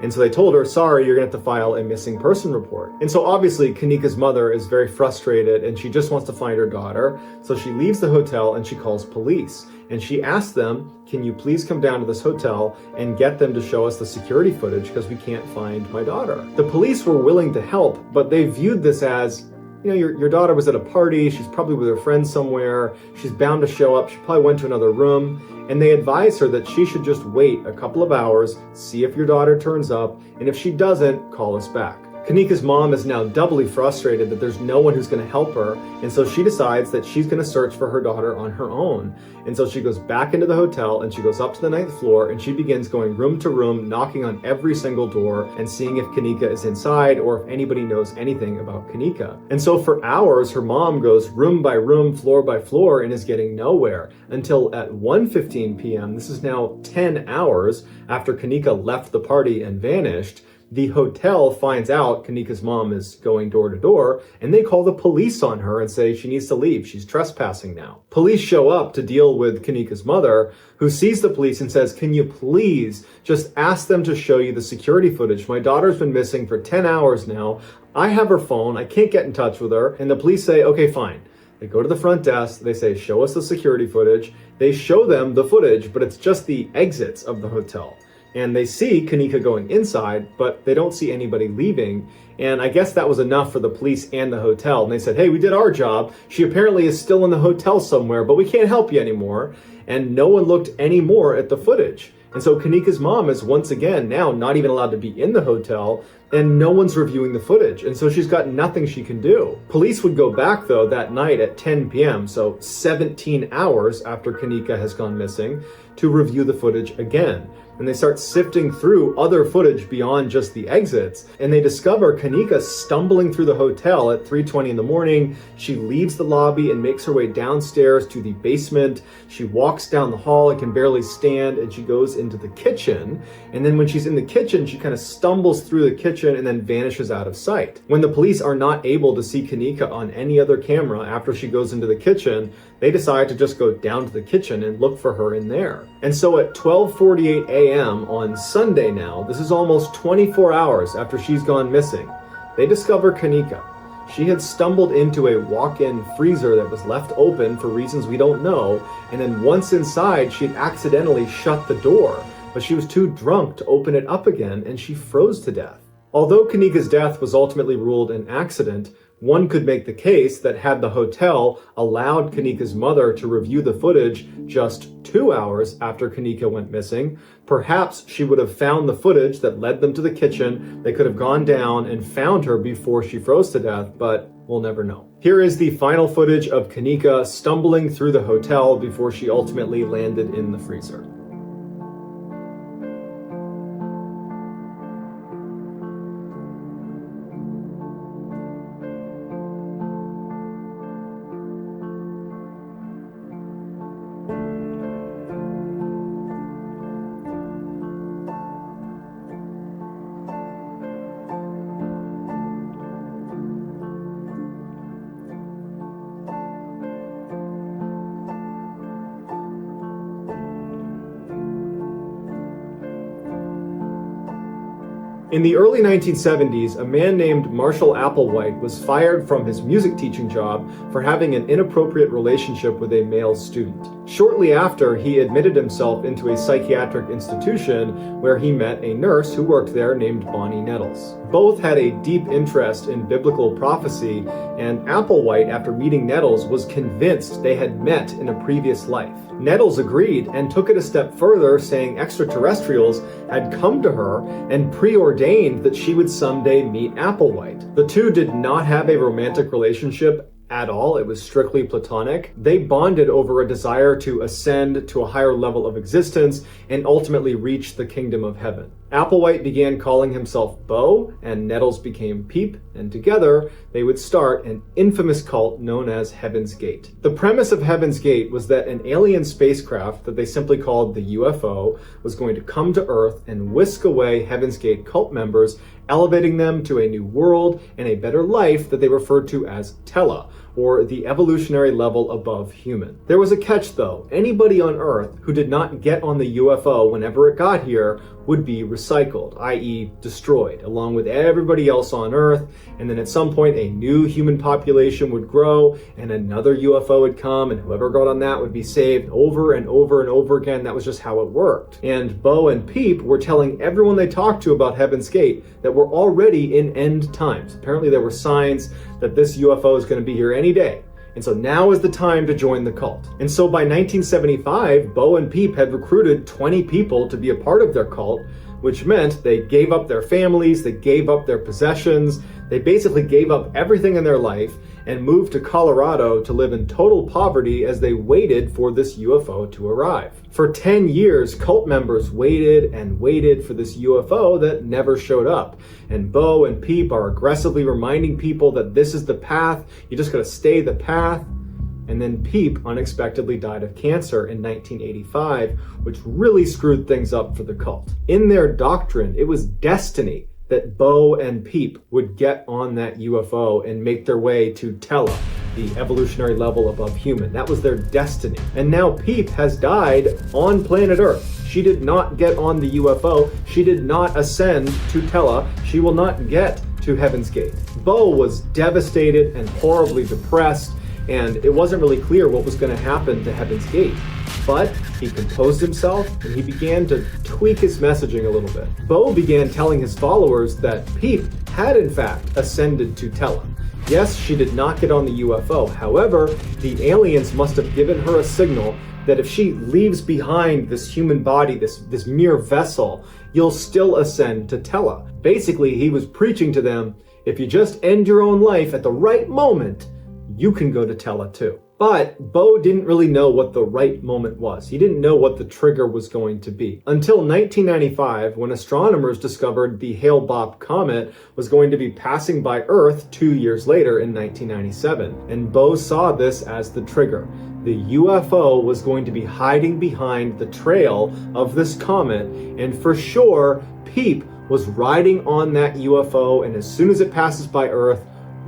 And so they told her, sorry, you're gonna have to file a missing person report. And so obviously Kanika's mother is very frustrated and she just wants to find her daughter. So she leaves the hotel and she calls police. And she asks them, can you please come down to this hotel and get them to show us the security footage because we can't find my daughter. The police were willing to help, but they viewed this as, you know, your daughter was at a party, she's probably with her friends somewhere, she's bound to show up, she probably went to another room. And they advised her that she should just wait a couple of hours, see if your daughter turns up, and if she doesn't, call us back. Kanika's mom is now doubly frustrated that there's no one who's going to help her, and so she decides that she's going to search for her daughter on her own. And so she goes back into the hotel and she goes up to the 9th floor and she begins going room to room, knocking on every single door and seeing if Kanika is inside or if anybody knows anything about Kanika. And so for hours, her mom goes room by room, floor by floor, and is getting nowhere until at 1:15 p.m., this is now 10 hours after Kanika left the party and vanished, the hotel finds out Kanika's mom is going door to door, and they call the police on her and say she needs to leave. She's trespassing now. Police show up to deal with Kanika's mother, who sees the police and says, can you please just ask them to show you the security footage? My daughter's been missing for 10 hours now. I have her phone. I can't get in touch with her. And the police say, okay, fine. They go to the front desk. They say, show us the security footage. They show them the footage, but it's just the exits of the hotel. And they see Kanika going inside, but they don't see anybody leaving. And I guess that was enough for the police and the hotel. And they said, hey, we did our job. She apparently is still in the hotel somewhere, but we can't help you anymore. And no one looked anymore at the footage. And so Kanika's mom is once again now not even allowed to be in the hotel, and no one's reviewing the footage. And so she's got nothing she can do. Police would go back though that night at 10 p.m., so 17 hours after Kanika has gone missing, to review the footage again. And they start sifting through other footage beyond just the exits, and they discover Kanika stumbling through the hotel at 3:20 in the morning. She leaves the lobby and makes her way downstairs to the basement. She walks down the hall and can barely stand, and she goes into the kitchen. And then when she's in the kitchen, she kind of stumbles through the kitchen and then vanishes out of sight. When the police are not able to see Kanika on any other camera after she goes into the kitchen, they decide to just go down to the kitchen and look for her in there. And so at 12:48 a.m. on Sunday now, this is almost 24 hours after she's gone missing, they discover Kanika. She had stumbled into a walk-in freezer that was left open for reasons we don't know, and then once inside, she had accidentally shut the door, but she was too drunk to open it up again, and she froze to death. Although Kanika's death was ultimately ruled an accident, one could make the case that had the hotel allowed Kanika's mother to review the footage just 2 hours after Kanika went missing, perhaps she would have found the footage that led them to the kitchen. They could have gone down and found her before she froze to death, but we'll never know. Here is the final footage of Kanika stumbling through the hotel before she ultimately landed in the freezer. In the early 1970s, a man named Marshall Applewhite was fired from his music teaching job for having an inappropriate relationship with a male student. Shortly after, he admitted himself into a psychiatric institution where he met a nurse who worked there named Bonnie Nettles. Both had a deep interest in biblical prophecy, and Applewhite, after meeting Nettles, was convinced they had met in a previous life. Nettles agreed and took it a step further, saying extraterrestrials had come to her and preordained that she would someday meet Applewhite. The two did not have a romantic relationship at all. It was strictly platonic. They bonded over a desire to ascend to a higher level of existence and ultimately reach the kingdom of heaven. Applewhite began calling himself Bo, and Nettles became Peep, and together they would start an infamous cult known as Heaven's Gate. The premise of Heaven's Gate was that an alien spacecraft that they simply called the UFO was going to come to Earth and whisk away Heaven's Gate cult members, elevating them to a new world and a better life that they referred to as Tella, or the evolutionary level above human. There was a catch though. Anybody on Earth who did not get on the UFO whenever it got here would be recycled, i.e. destroyed, along with everybody else on Earth, and then at some point a new human population would grow, and another UFO would come, and whoever got on that would be saved over and over and over again. That was just how it worked. And Bo and Peep were telling everyone they talked to about Heaven's Gate that we're already in end times. Apparently there were signs that this UFO is going to be here any day. And so now is the time to join the cult. And so by 1975, Bo and Peep had recruited 20 people to be a part of their cult, which meant they gave up their families, they gave up their possessions, they basically gave up everything in their life and moved to Colorado to live in total poverty as they waited for this UFO to arrive. For 10 years, cult members waited and waited for this UFO that never showed up. And Bo and Peep are aggressively reminding people that this is the path, you just gotta stay the path. And then Peep unexpectedly died of cancer in 1985, which really screwed things up for the cult. In their doctrine, it was destiny that Bo and Peep would get on that UFO and make their way to Tela, the evolutionary level above human. That was their destiny. And now Peep has died on planet Earth. She did not get on the UFO. She did not ascend to Tela. She will not get to Heaven's Gate. Bo was devastated and horribly depressed, and it wasn't really clear what was going to happen to Heaven's Gate. But he composed himself and he began to tweak his messaging a little bit. Bo began telling his followers that Peep had in fact ascended to Tela. Yes, she did not get on the UFO. However, the aliens must have given her a signal that if she leaves behind this human body, this mere vessel, you'll still ascend to Tela. Basically, he was preaching to them, if you just end your own life at the right moment, you can go to Tela too. But Bo didn't really know what the right moment was. He didn't know what the trigger was going to be. Until 1995, when astronomers discovered the Hale-Bopp comet was going to be passing by Earth 2 years later in 1997. And Bo saw this as the trigger. The UFO was going to be hiding behind the trail of this comet, and for sure, Peep was riding on that UFO, and as soon as it passes by Earth,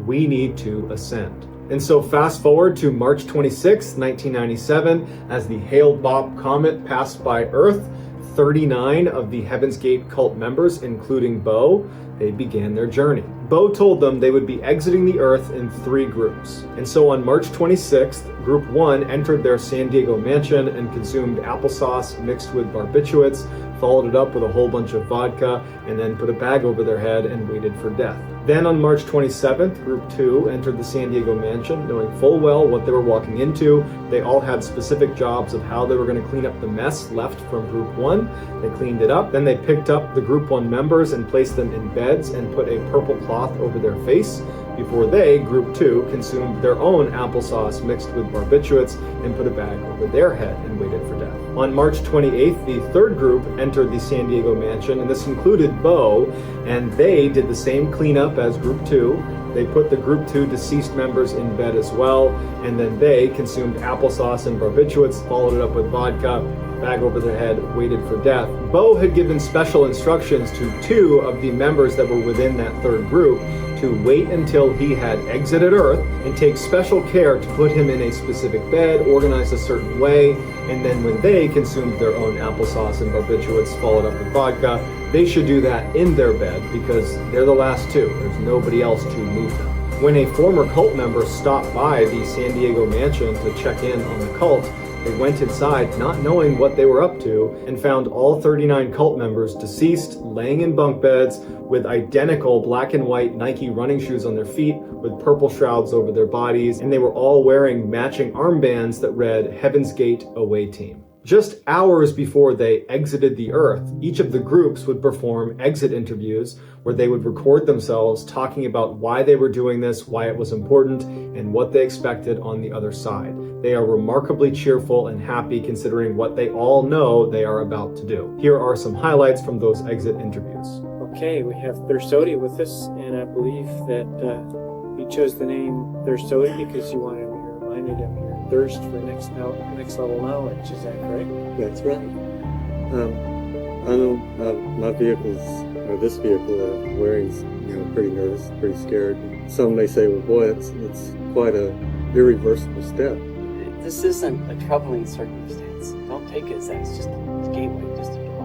we need to ascend. And so fast forward to March 26, 1997, as the Hale-Bopp comet passed by Earth, 39 of the Heaven's Gate cult members, including Bo, they began their journey. Bo told them they would be exiting the Earth in 3 groups. And so on March 26th, Group 1 entered their San Diego mansion and consumed applesauce mixed with barbiturates, followed it up with a whole bunch of vodka, and then put a bag over their head and waited for death. Then on March 27th, Group 2 entered the San Diego mansion, knowing full well what they were walking into. They all had specific jobs of how they were going to clean up the mess left from Group 1. They cleaned it up. Then they picked up the Group 1 members and placed them in beds and put a purple cloth over their face before they, Group 2, consumed their own applesauce mixed with barbiturates and put a bag over their head and waited for death. On March 28th, the third group entered the San Diego mansion, and this included Bo, and they did the same cleanup as Group 2. They put the Group 2 deceased members in bed as well, and then they consumed applesauce and barbiturates, followed it up with vodka, bag over their head, waited for death. Bo had given special instructions to 2 of the members that were within that third group to wait until he had exited Earth and take special care to put him in a specific bed, organized a certain way, and then when they consumed their own applesauce and barbiturates followed up with vodka, they should do that in their bed because they're the last 2. There's nobody else to move them. When a former cult member stopped by the San Diego mansion to check in on the cult, they went inside not knowing what they were up to and found all 39 cult members deceased, laying in bunk beds with identical black and white Nike running shoes on their feet with purple shrouds over their bodies, and they were all wearing matching armbands that read Heaven's Gate Away Team. Just hours before they exited the Earth, each of the groups would perform exit interviews where they would record themselves talking about why they were doing this, why it was important, and what they expected on the other side. They are remarkably cheerful and happy considering what they all know they are about to do. Here are some highlights from those exit interviews. Okay, we have Thirsody with us, and I believe that he chose the name Thirsody because you wanted to be reminded of your thirst for next level knowledge. Is that correct? That's right. I know my vehicle's, or this vehicle that I'm wearing is, pretty nervous, pretty scared. Some may say, well, boy, it's quite a irreversible step. This isn't a troubling circumstance. Don't take it as that. It's just a gateway, just a door.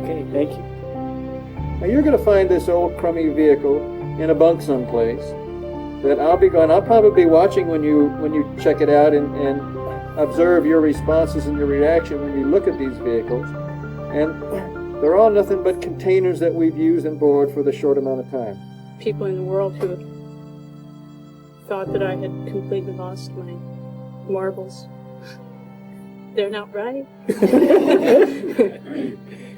Okay, thank you. Now you're going to find this old crummy vehicle in a bunk someplace that I'll probably be watching when you check it out and observe your responses and your reaction when you look at these vehicles. And they're all nothing but containers that we've used and borrowed for the short amount of time. People in the world who thought that I had completely lost my marbles. They're not right.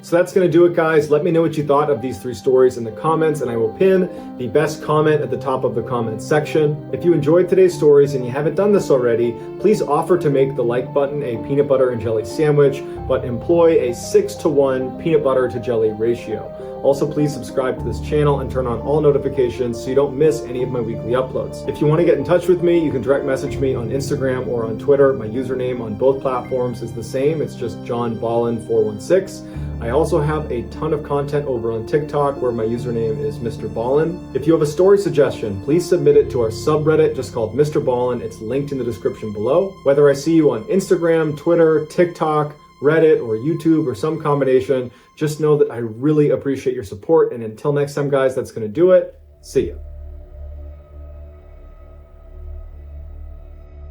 So that's going to do it, guys. Let me know what you thought of these 3 stories in the comments, and I will pin the best comment at the top of the comment section. If you enjoyed today's stories and you haven't done this already, please offer to make the like button a peanut butter and jelly sandwich, but employ a 6-to-1 peanut butter to jelly ratio. Also, please subscribe to this channel and turn on all notifications so you don't miss any of my weekly uploads. If you want to get in touch with me, you can direct message me on Instagram or on Twitter. My username on both platforms is the same. It's just JohnBallen416. I also have a ton of content over on TikTok where my username is MrBallen. If you have a story suggestion, please submit it to our subreddit just called MrBallen. It's linked in the description below. Whether I see you on Instagram, Twitter, TikTok, Reddit, or YouTube, or some combination, just know that I really appreciate your support. And until next time, guys, that's going to do it. See ya.